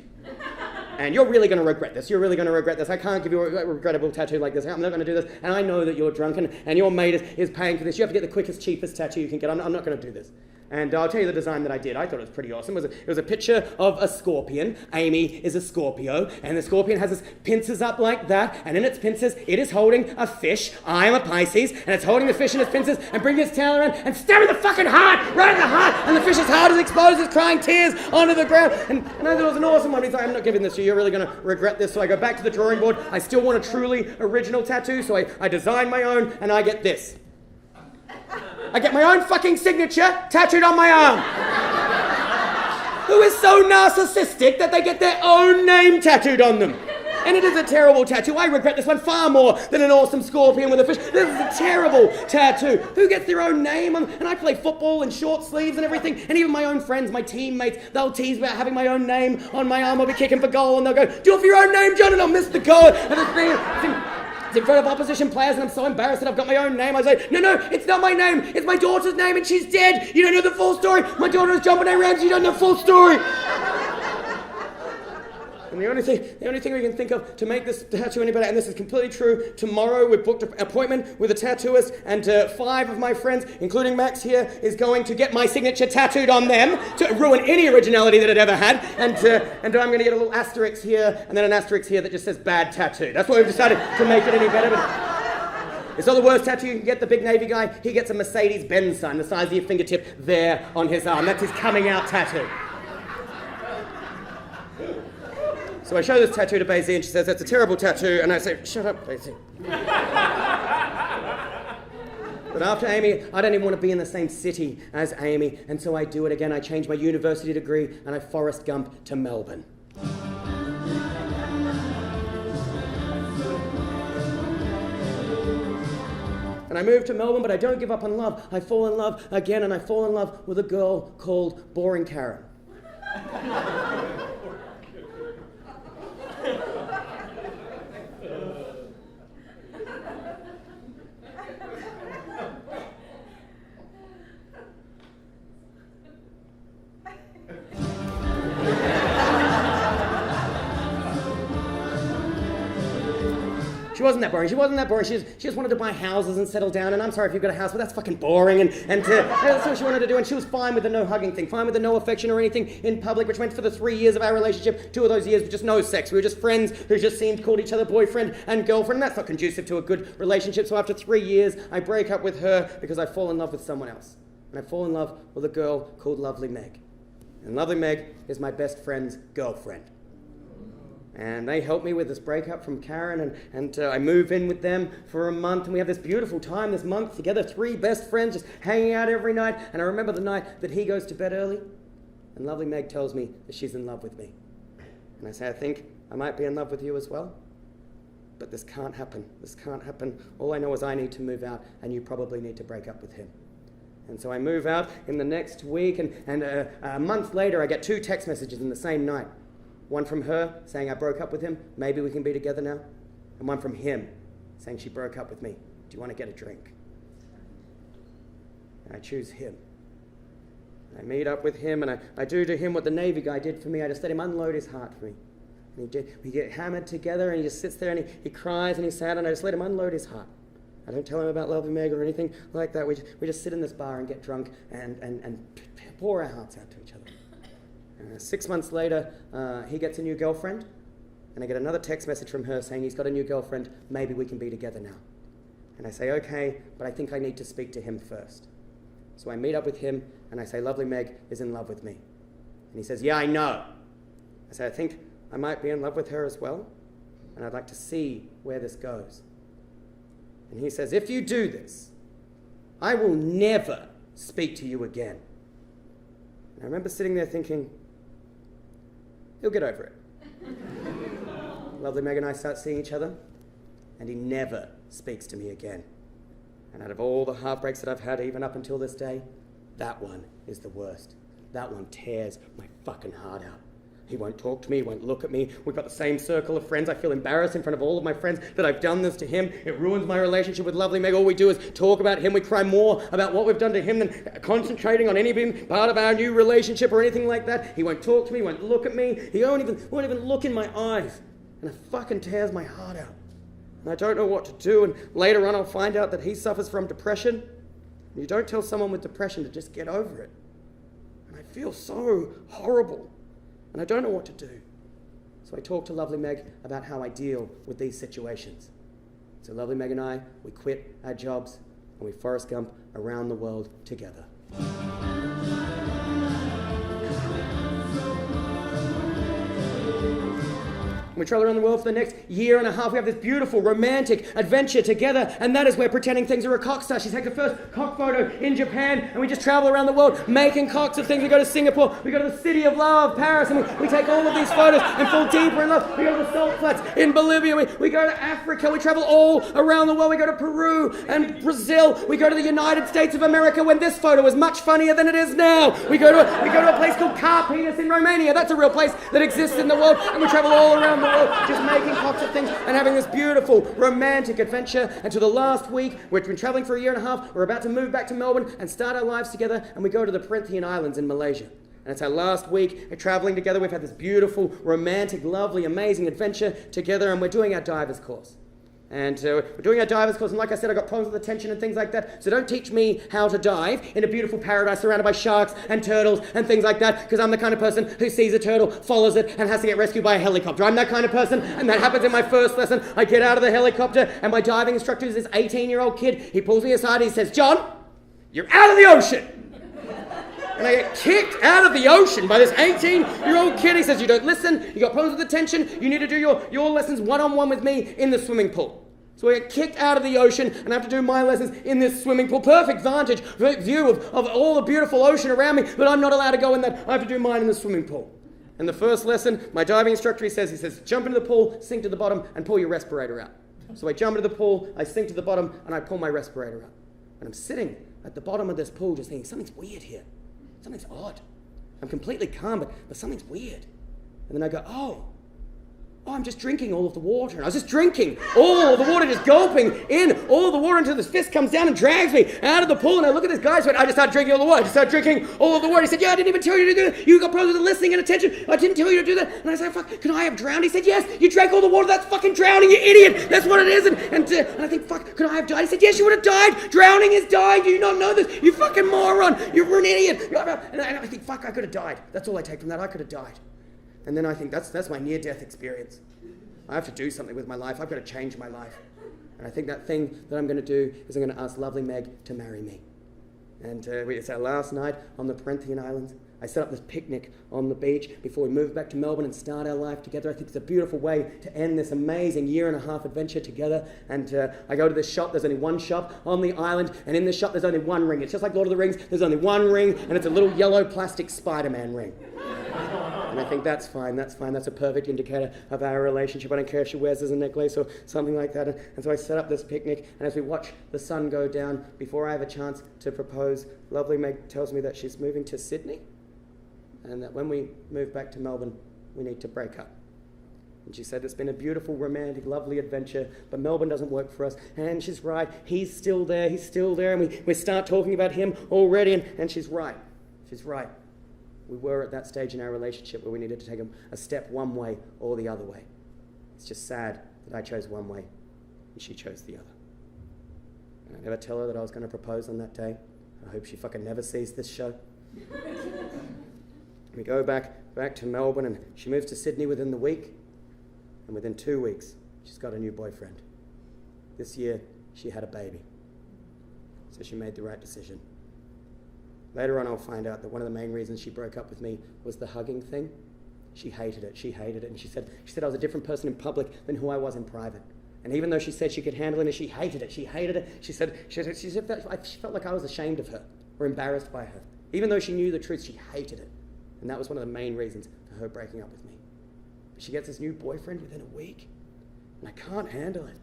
And you're really going to regret this. You're really going to regret this. I can't give you a regrettable tattoo like this. I'm not going to do this. And I know that you're drunk, and your mate is paying for this. You have to get the quickest, cheapest tattoo you can get. I'm not going to do this. And I'll tell you the design that I did. I thought it was pretty awesome. It was a picture of a scorpion. Amy is a Scorpio, and the scorpion has its pincers up like that, and in its pincers, it is holding a fish. I am a Pisces, and it's holding the fish in its pincers and bringing its tail around and stabbing the fucking heart, right in the heart, and the fish's heart is exposed, it's crying tears onto the ground. And I thought it was an awesome one. He's like, I'm not giving this to you. You're really going to regret this. So I go back to the drawing board. I still want a truly original tattoo, so I design my own, and I get this. I get my own fucking signature tattooed on my arm. Who is so narcissistic that they get their own name tattooed on them? And it is a terrible tattoo. I regret this one far more than an awesome scorpion with a fish. This is a terrible tattoo. Who gets their own name? And I play football in short sleeves and everything. And even my own friends, my teammates, they'll tease about having my own name on my arm. I'll be kicking for goal and they'll go, do it for your own name, John, and I'll miss the goal. And it's in front of opposition players, and I'm so embarrassed that I've got my own name. I say, no, it's not my name. It's my daughter's name, and she's dead. You don't know the full story. My daughter is Jon Bennett. You don't know the full story. And the only thing we can think of to make this tattoo any better, and this is completely true, tomorrow we've booked an appointment with a tattooist, and 5 of my friends, including Max here, is going to get my signature tattooed on them to ruin any originality that it ever had, and I'm going to get a little asterisk here, and then an asterisk here that just says bad tattoo. That's why we've decided to make it any better. But it's not the worst tattoo you can get. The big Navy guy, he gets a Mercedes-Benz sign the size of your fingertip there on his arm. That's his coming out tattoo. So I show this tattoo to Basie, and she says, that's a terrible tattoo. And I say, shut up, Basie. But after Amy, I don't even want to be in the same city as Amy. And so I do it again. I change my university degree, and I Forrest Gump to Melbourne. And I move to Melbourne, but I don't give up on love. I fall in love again, and I fall in love with a girl called Boring Karen. She wasn't that boring. She just wanted to buy houses and settle down. And I'm sorry if you've got a house, but that's fucking boring. And that's what she wanted to do. And she was fine with the no hugging thing, fine with the no affection or anything in public, which went for the 3 years of our relationship. 2 of those years were just no sex. We were just friends who just seemed called each other boyfriend and girlfriend. And that's not conducive to a good relationship. So after 3 years, I break up with her because I fall in love with someone else. And I fall in love with a girl called Lovely Meg. And Lovely Meg is my best friend's girlfriend. And they help me with this breakup from Karen, and I move in with them for a month, and we have this beautiful time this month together, 3 best friends just hanging out every night. And I remember the night that he goes to bed early, and Lovely Meg tells me that she's in love with me. And I say, I think I might be in love with you as well. But this can't happen. This can't happen. All I know is I need to move out, and you probably need to break up with him. And so I move out in the next week, and a month later I get 2 text messages in the same night. One from her saying I broke up with him, maybe we can be together now. And one from him saying she broke up with me. Do you want to get a drink? And I choose him. I meet up with him, and I do to him what the Navy guy did for me. I just let him unload his heart for me. And we get hammered together, and he just sits there, and he cries, and he's sad, and I just let him unload his heart. I don't tell him about Lovely Meg or anything like that. We just sit in this bar and get drunk and pour our hearts out to each other. 6 months later, he gets a new girlfriend, and I get another text message from her saying he's got a new girlfriend, maybe we can be together now. And I say, okay, but I think I need to speak to him first. So I meet up with him, and I say, Lovely Meg is in love with me. And he says, yeah, I know. I say, I think I might be in love with her as well, and I'd like to see where this goes. And he says, if you do this, I will never speak to you again. And I remember sitting there thinking, he'll get over it. Lovely Meg and I start seeing each other, and he never speaks to me again. And out of all the heartbreaks that I've had, even up until this day, that one is the worst. That one tears my fucking heart out. He won't talk to me, he won't look at me. We've got the same circle of friends. I feel embarrassed in front of all of my friends that I've done this to him. It ruins my relationship with Lovely Meg. All we do is talk about him. We cry more about what we've done to him than concentrating on any part of our new relationship or anything like that. He won't talk to me, he won't look at me. He won't even look in my eyes. And it fucking tears my heart out. And I don't know what to do. And later on I'll find out that he suffers from depression. And you don't tell someone with depression to just get over it. And I feel so horrible. And I don't know what to do. So I talked to Lovely Meg about how I deal with these situations. So Lovely Meg and I, we quit our jobs and we Forrest Gump around the world together. We travel around the world for the next year and a half. We have this beautiful romantic adventure together, and that is where pretending things are a cock star. She takes her first cock photo in Japan, and we just travel around the world making cocks of things. We go to Singapore, we go to the city of love, Paris, and we take all of these photos and fall deeper in love. We go to the salt flats in Bolivia, we go to Africa, we travel all around the world. We go to Peru and Brazil, we go to the United States of America when this photo is much funnier than it is now. We go to a place called Carpenis in Romania. That's a real place that exists in the world, and we travel all around the world just making cocks of things and having this beautiful romantic adventure until the last week. We've been traveling for a year and a half. We're about to move back to Melbourne and start our lives together, and we go to the Perth Islands in Malaysia. And it's our last week of traveling together. We've had this beautiful, romantic, lovely, amazing adventure together, and we're doing our divers course. And we're doing our divers course, and like I said, I've got problems with attention and things like that, so don't teach me how to dive in a beautiful paradise surrounded by sharks and turtles and things like that, because I'm the kind of person who sees a turtle, follows it, and has to get rescued by a helicopter. I'm that kind of person, and that happens in my first lesson. I get out of the helicopter, and my diving instructor is this 18-year-old kid. He pulls me aside, and he says, John, you're out of the ocean! And I get kicked out of the ocean by this 18-year-old kid. He says, you don't listen, you got problems with attention, you need to do your lessons one-on-one with me in the swimming pool. So I get kicked out of the ocean and I have to do my lessons in this swimming pool. Perfect vantage view of all the beautiful ocean around me, but I'm not allowed to go in that. I have to do mine in the swimming pool. And the first lesson, my diving instructor, he says, jump into the pool, sink to the bottom, and pull your respirator out. So I jump into the pool, I sink to the bottom, and I pull my respirator out. And I'm sitting at the bottom of this pool just thinking, something's weird here. Something's odd. I'm completely calm, but something's weird. And then I go, oh, I'm just drinking all of the water. And I was just drinking all of the water, just gulping in all the water until this fist comes down and drags me out of the pool. And I look at this guy, so I just started drinking all the water. I just started drinking all of the water. He said, yeah, I didn't even tell you to do that. You got problems with listening and attention. I didn't tell you to do that. And I said, fuck, can I have drowned? He said, yes, you drank all the water. That's fucking drowning, you idiot. That's what it is. And I think, fuck, could I have died? He said, yes, you would have died. Drowning is dying. Do you not know this? You fucking moron. You're an idiot. And I think, fuck, I could have died. That's all I take from that. I could have died. And then I think that's my near-death experience. I have to do something with my life. I've got to change my life. And I think that thing that I'm going to do is I'm going to ask Lovely Meg to marry me. And it's our last night on the Perth Islands. I set up this picnic on the beach before we move back to Melbourne and start our life together. I think it's a beautiful way to end this amazing year-and-a-half adventure together. And I go to this shop. There's only one shop on the island, and in this shop there's only one ring. It's just like Lord of the Rings. There's only one ring, and it's a little yellow plastic Spider-Man ring. And I think that's fine. That's a perfect indicator of our relationship. I don't care if she wears as a necklace or something like that. And so I set up this picnic, and as we watch the sun go down, before I have a chance to propose, Lovely Meg tells me that she's moving to Sydney, and that when we move back to Melbourne, we need to break up. And she said, it's been a beautiful, romantic, lovely adventure, but Melbourne doesn't work for us. And she's right, he's still there. And we start talking about him already, and she's right. She's right. We were at that stage in our relationship where we needed to take a step one way or the other way. It's just sad that I chose one way and she chose the other. And I never tell her that I was going to propose on that day. I hope she fucking never sees this show. We go back to Melbourne, and she moves to Sydney within the week. And within 2 weeks, she's got a new boyfriend. This year, she had a baby. So she made the right decision. Later on, I'll find out that one of the main reasons she broke up with me was the hugging thing. She hated it. And she said I was a different person in public than who I was in private. And even though she said she could handle it, she hated it. She said that she felt like I was ashamed of her or embarrassed by her. Even though she knew the truth, she hated it. And that was one of the main reasons for her breaking up with me. But she gets this new boyfriend within a week, and I can't handle it.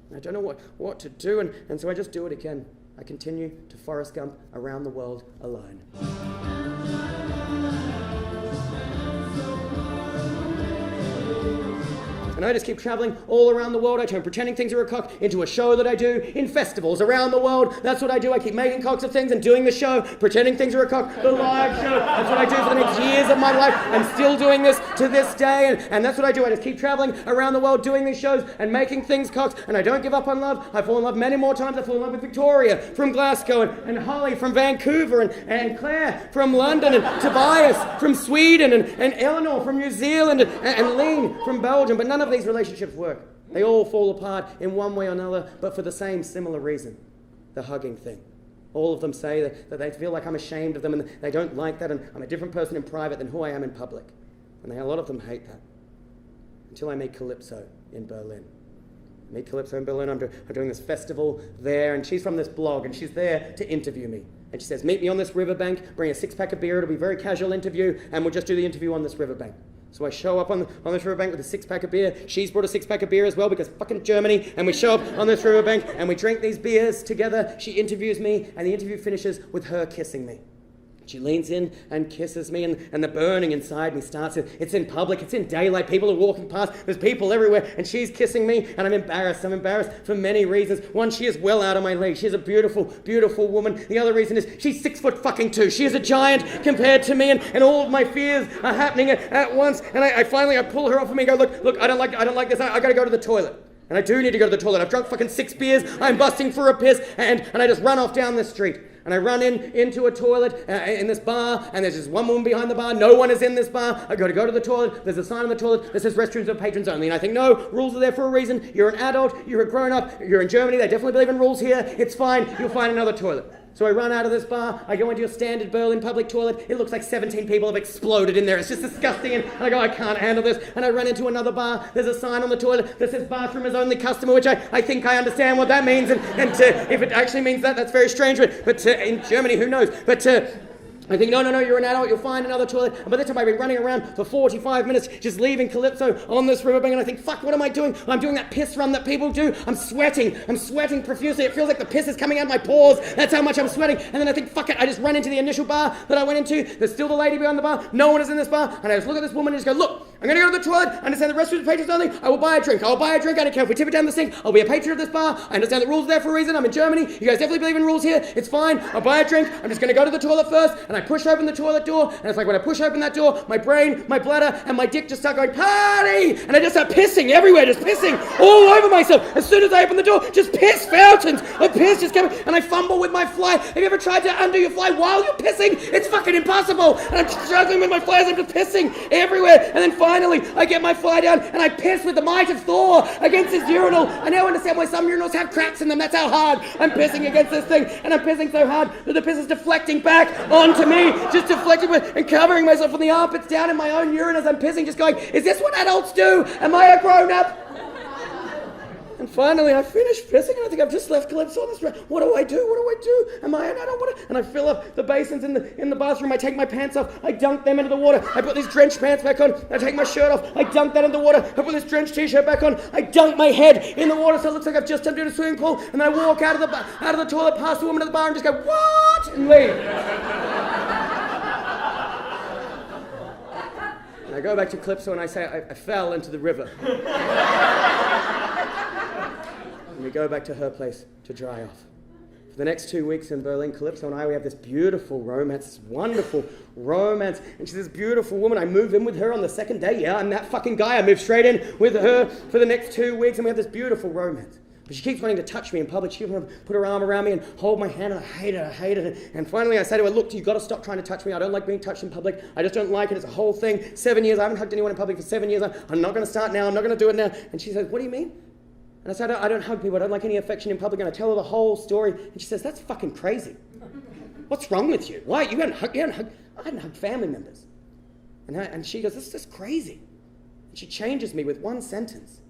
And I don't know what to do, and so I just do it again. I continue to Forrest Gump around the world alone. And I just keep traveling all around the world. I turn pretending things are a cock into a show that I do in festivals around the world. That's what I do. I keep making cocks of things and doing the show, pretending things are a cock, the live show. That's what I do for the next years of my life. I'm still doing this to this day, and that's what I do. I just keep traveling around the world doing these shows and making things cocks, and I don't give up on love. I fall in love many more times. I fall in love with Victoria from Glasgow, and Holly from Vancouver, and Claire from London, and Tobias from Sweden, and Eleanor from New Zealand, and Lean from Belgium. But none of these relationships work. They all fall apart in one way or another, but for the same similar reason, the hugging thing. All of them say that they feel like I'm ashamed of them, and they don't like that, and I'm a different person in private than who I am in public. And a lot of them hate that. Until I meet Calypso in Berlin. I meet Calypso in Berlin. I'm doing this festival there, and she's from this blog, and she's there to interview me. And she says, meet me on this riverbank, bring a 6-pack of beer, it'll be a very casual interview, and we'll just do the interview on this riverbank. So I show up on this riverbank with a 6-pack of beer. She's brought a 6-pack of beer as well because fucking Germany. And we show up on this riverbank and we drink these beers together. She interviews me, and the interview finishes with her kissing me. She leans in and kisses me, and the burning inside me starts. It's in public, it's in daylight, people are walking past, there's people everywhere, and she's kissing me, and I'm embarrassed for many reasons. One, she is well out of my league. She's a beautiful, beautiful woman. The other reason is she's 6'2". She is a giant compared to me, and all of my fears are happening at once, and I finally pull her off of me and go, look, I don't like this, I gotta go to the toilet. And I do need to go to the toilet. I've drunk fucking 6 beers, I'm busting for a piss, and I just run off down the street. And I run into a toilet in this bar, and there's just one woman behind the bar. No one is in this bar. I go to the toilet. There's a sign on the toilet that says restrooms are patrons only. And I think, no, rules are there for a reason. You're an adult. You're a grown-up. You're in Germany. They definitely believe in rules here. It's fine. You'll find another toilet. So I run out of this bar. I go into your standard Berlin public toilet. It looks like 17 people have exploded in there. It's just disgusting. And I go, I can't handle this. And I run into another bar. There's a sign on the toilet that says bathroom is only customer, which I think I understand what that means. And if it actually means that, that's very strange. But in Germany, who knows? But I think, no, you're an adult, you'll find another toilet. And by that time, I've been running around for 45 minutes, just leaving Calypso on this riverbank, and I think, fuck, what am I doing? I'm doing that piss run that people do. I'm sweating profusely. It feels like the piss is coming out my pores. That's how much I'm sweating. And then I think, fuck it, I just run into the initial bar that I went into. There's still the lady behind the bar. No one is in this bar. And I just look at this woman and just go, look, I'm going to go to the toilet. I understand the restrooms are patrons only. I will buy a drink. I don't care if we tip it down the sink. I'll be a patron of this bar. I understand the rules are there for a reason. I'm in Germany. You guys definitely believe in rules here. It's fine. I'll buy a drink. I'm just going to go to the toilet first. And I push open the toilet door. And it's like when I push open that door, my brain, my bladder, and my dick just start going, party! And I just start pissing everywhere, just pissing all over myself. As soon as I open the door, just piss fountains of piss just coming. And I fumble with my fly. Have you ever tried to undo your fly while you're pissing? It's fucking impossible. And I'm struggling with my fly as I'm just pissing everywhere. And then finally, I get my fly down and I piss with the might of Thor against this urinal. I now understand why some urinals have cracks in them. That's how hard I'm pissing against this thing. And I'm pissing so hard that the piss is deflecting back onto me. Just deflecting with and covering myself from the armpits down in my own urine as I'm pissing, just going, is this what adults do? Am I a grown-up? And finally, I finish pissing, and I think I've just left Calypso on the street. What do I do? Am I an adult? And I fill up the basins in the bathroom. I take my pants off. I dunk them into the water. I put these drenched pants back on. I take my shirt off. I dunk that in the water. I put this drenched t-shirt back on. I dunk my head in the water so it looks like I've just jumped into a swimming pool. And then I walk out of the toilet, past the woman at the bar, and just go, what? And leave. And I go back to Calypso and I say, I fell into the river. And we go back to her place to dry off. For the next 2 weeks in Berlin, Calypso and I, we have this beautiful romance, this wonderful romance. And she's this beautiful woman. I move in with her on the second day. Yeah, I'm that fucking guy. I move straight in with her for the next 2 weeks, and we have this beautiful romance. But she keeps wanting to touch me in public. She keeps wanting to put her arm around me and hold my hand, and I hate it. And finally I say to her, look, you've got to stop trying to touch me. I don't like being touched in public. I just don't like it. It's a whole thing. 7 years, I haven't hugged anyone in public for 7 years. I'm not going to start now. I'm not going to do it now. And she says, what do you mean? And I said, I don't hug people. I don't like any affection in public. And I tell her the whole story. And she says, that's fucking crazy. What's wrong with you? Why? You hadn't hugged. I hadn't hugged family members. And she goes, this is crazy. And she changes me with one sentence.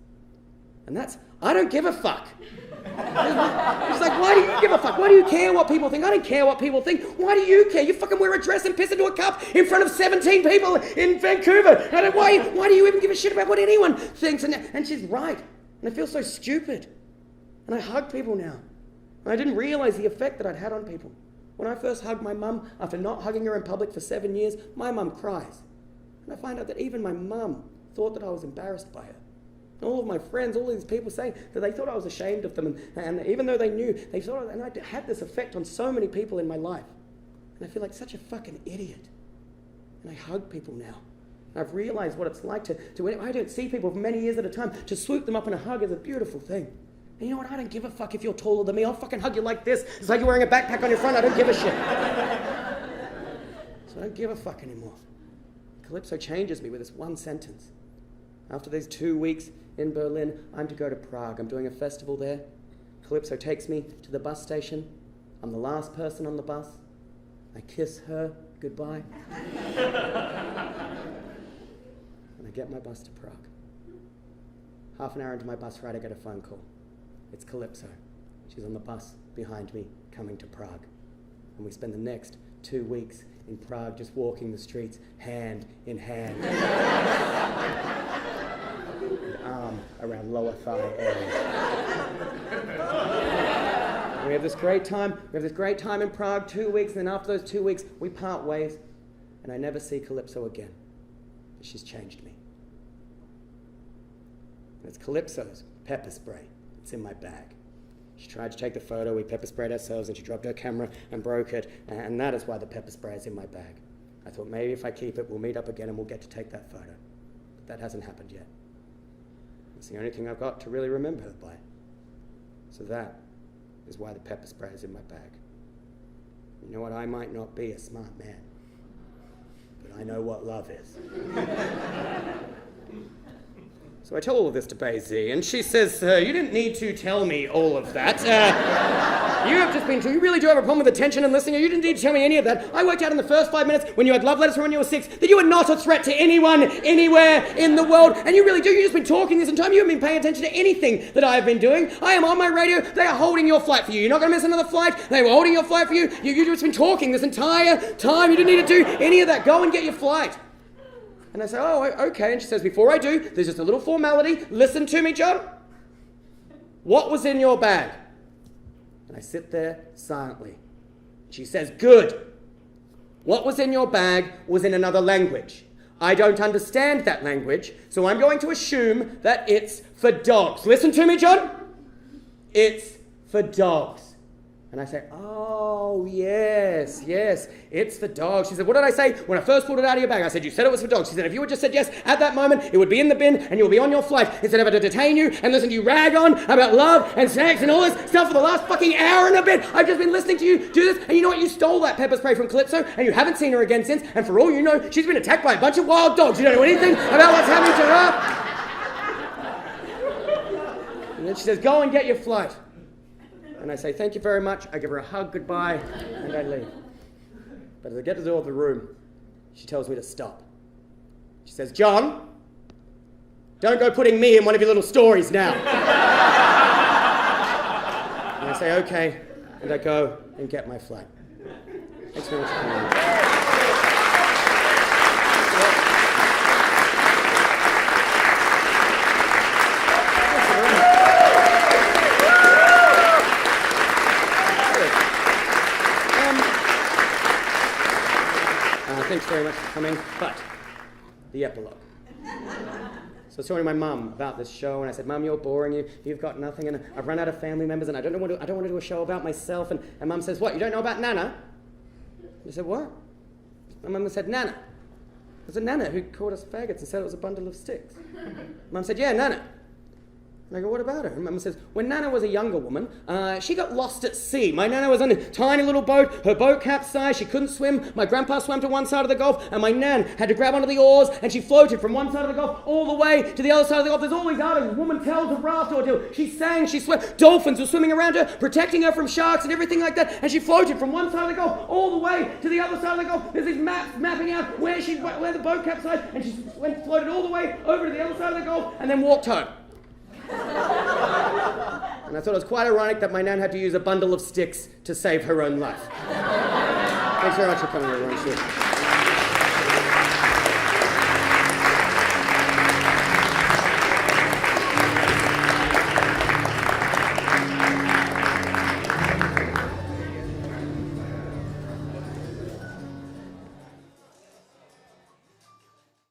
And that's, I don't give a fuck. She's like, why do you give a fuck? Why do you care what people think? I don't care what people think. Why do you care? You fucking wear a dress and piss into a cup in front of 17 people in Vancouver. Why do you even give a shit about what anyone thinks? And she's right. And I feel so stupid. And I hug people now. And I didn't realize the effect that I'd had on people. When I first hugged my mum, after not hugging her in public for 7 years, my mum cries. And I find out that even my mum thought that I was embarrassed by her. And all of my friends, all these people saying that they thought I was ashamed of them. And even though they knew, they thought, and I had this effect on so many people in my life. And I feel like such a fucking idiot. And I hug people now. I've realized what it's like to I don't see people for many years at a time. To swoop them up in a hug is a beautiful thing. And you know what? I don't give a fuck if you're taller than me. I'll fucking hug you like this. It's like you're wearing a backpack on your front. I don't give a shit. So I don't give a fuck anymore. Calypso changes me with this one sentence. After these 2 weeks in Berlin, I'm to go to Prague. I'm doing a festival there. Calypso takes me to the bus station. I'm the last person on the bus. I kiss her goodbye. And I get my bus to Prague. Half an hour into my bus ride, I get a phone call. It's Calypso. She's on the bus behind me, coming to Prague. And we spend the next 2 weeks in Prague just walking the streets, hand in hand. An arm around lower thigh area. We have this great time. We have this great time in Prague, 2 weeks, and then after those 2 weeks, we part ways, and I never see Calypso again. She's changed me. And it's Calypso's pepper spray. It's in my bag. She tried to take the photo, we pepper sprayed ourselves, and she dropped her camera and broke it, and that is why the pepper spray is in my bag. I thought maybe if I keep it, we'll meet up again and we'll get to take that photo. But that hasn't happened yet. It's the only thing I've got to really remember her by. So that is why the pepper spray is in my bag. You know what? I might not be a smart man, but I know what love is. So I tell all of this to Basie, and she says, you didn't need to tell me all of that. You really do have a problem with attention and listening. You didn't need to tell me any of that. I worked out in the first 5 minutes when you had love letters from when you were 6 that you were not a threat to anyone, anywhere in the world. And you really do. You've just been talking this entire time. You haven't been paying attention to anything that I have been doing. I am on my radio. They are holding your flight for you. You're not going to miss another flight. They were holding your flight for you. You've just been talking this entire time. You didn't need to do any of that. Go and get your flight. And I say, oh, okay. And she says, before I do, there's just a little formality. Listen to me, John. What was in your bag? And I sit there silently. She says, good. What was in your bag was in another language. I don't understand that language, so I'm going to assume that it's for dogs. Listen to me, John. It's for dogs. And I say, oh, yes, it's for dogs. She said, what did I say when I first pulled it out of your bag? I said, you said it was for dogs. She said, if you had just said yes at that moment, it would be in the bin and you would be on your flight instead of having to detain you and listen to you rag on about love and sex and all this stuff for the last fucking hour and a bit. I've just been listening to you do this, and you know what? You stole that pepper spray from Calypso and you haven't seen her again since, and for all you know, she's been attacked by a bunch of wild dogs. You don't know anything about what's happening to her. And then she says, go and get your flight. And I say, thank you very much. I give her a hug, goodbye, and I leave. But as I get to the door of the room, she tells me to stop. She says, John, don't go putting me in one of your little stories now. And I say, okay, and I go and get my flight. Thanks very much for coming. Thanks very much for coming, but the Epilogue. So I was talking to my mum about this show, and I said, Mum, you're boring, you've got nothing, and I've run out of family members, and I don't want to do a show about myself. And Mum says, what, you don't know about Nana? I said, what? My mum said, Nana. There's a Nana who called us faggots and said it was a bundle of sticks. Mum said, yeah, Nana. And I go, what about her? And Mum says, when Nana was a younger woman, she got lost at sea. My Nana was on a tiny little boat. Her boat capsized. She couldn't swim. My grandpa swam to one side of the Gulf, and my Nan had to grab onto the oars, and she floated from one side of the Gulf all the way to the other side of the Gulf. There's all these artists. Woman tells a raft or two. She sang, she swam. Dolphins were swimming around her, protecting her from sharks and everything like that. And she floated from one side of the Gulf all the way to the other side of the Gulf. There's these maps mapping out where the boat capsized, and she floated all the way over to the other side of the Gulf, and then walked home. And I thought it was quite ironic that my Nan had to use a bundle of sticks to save her own life. Thanks very much for coming, everyone.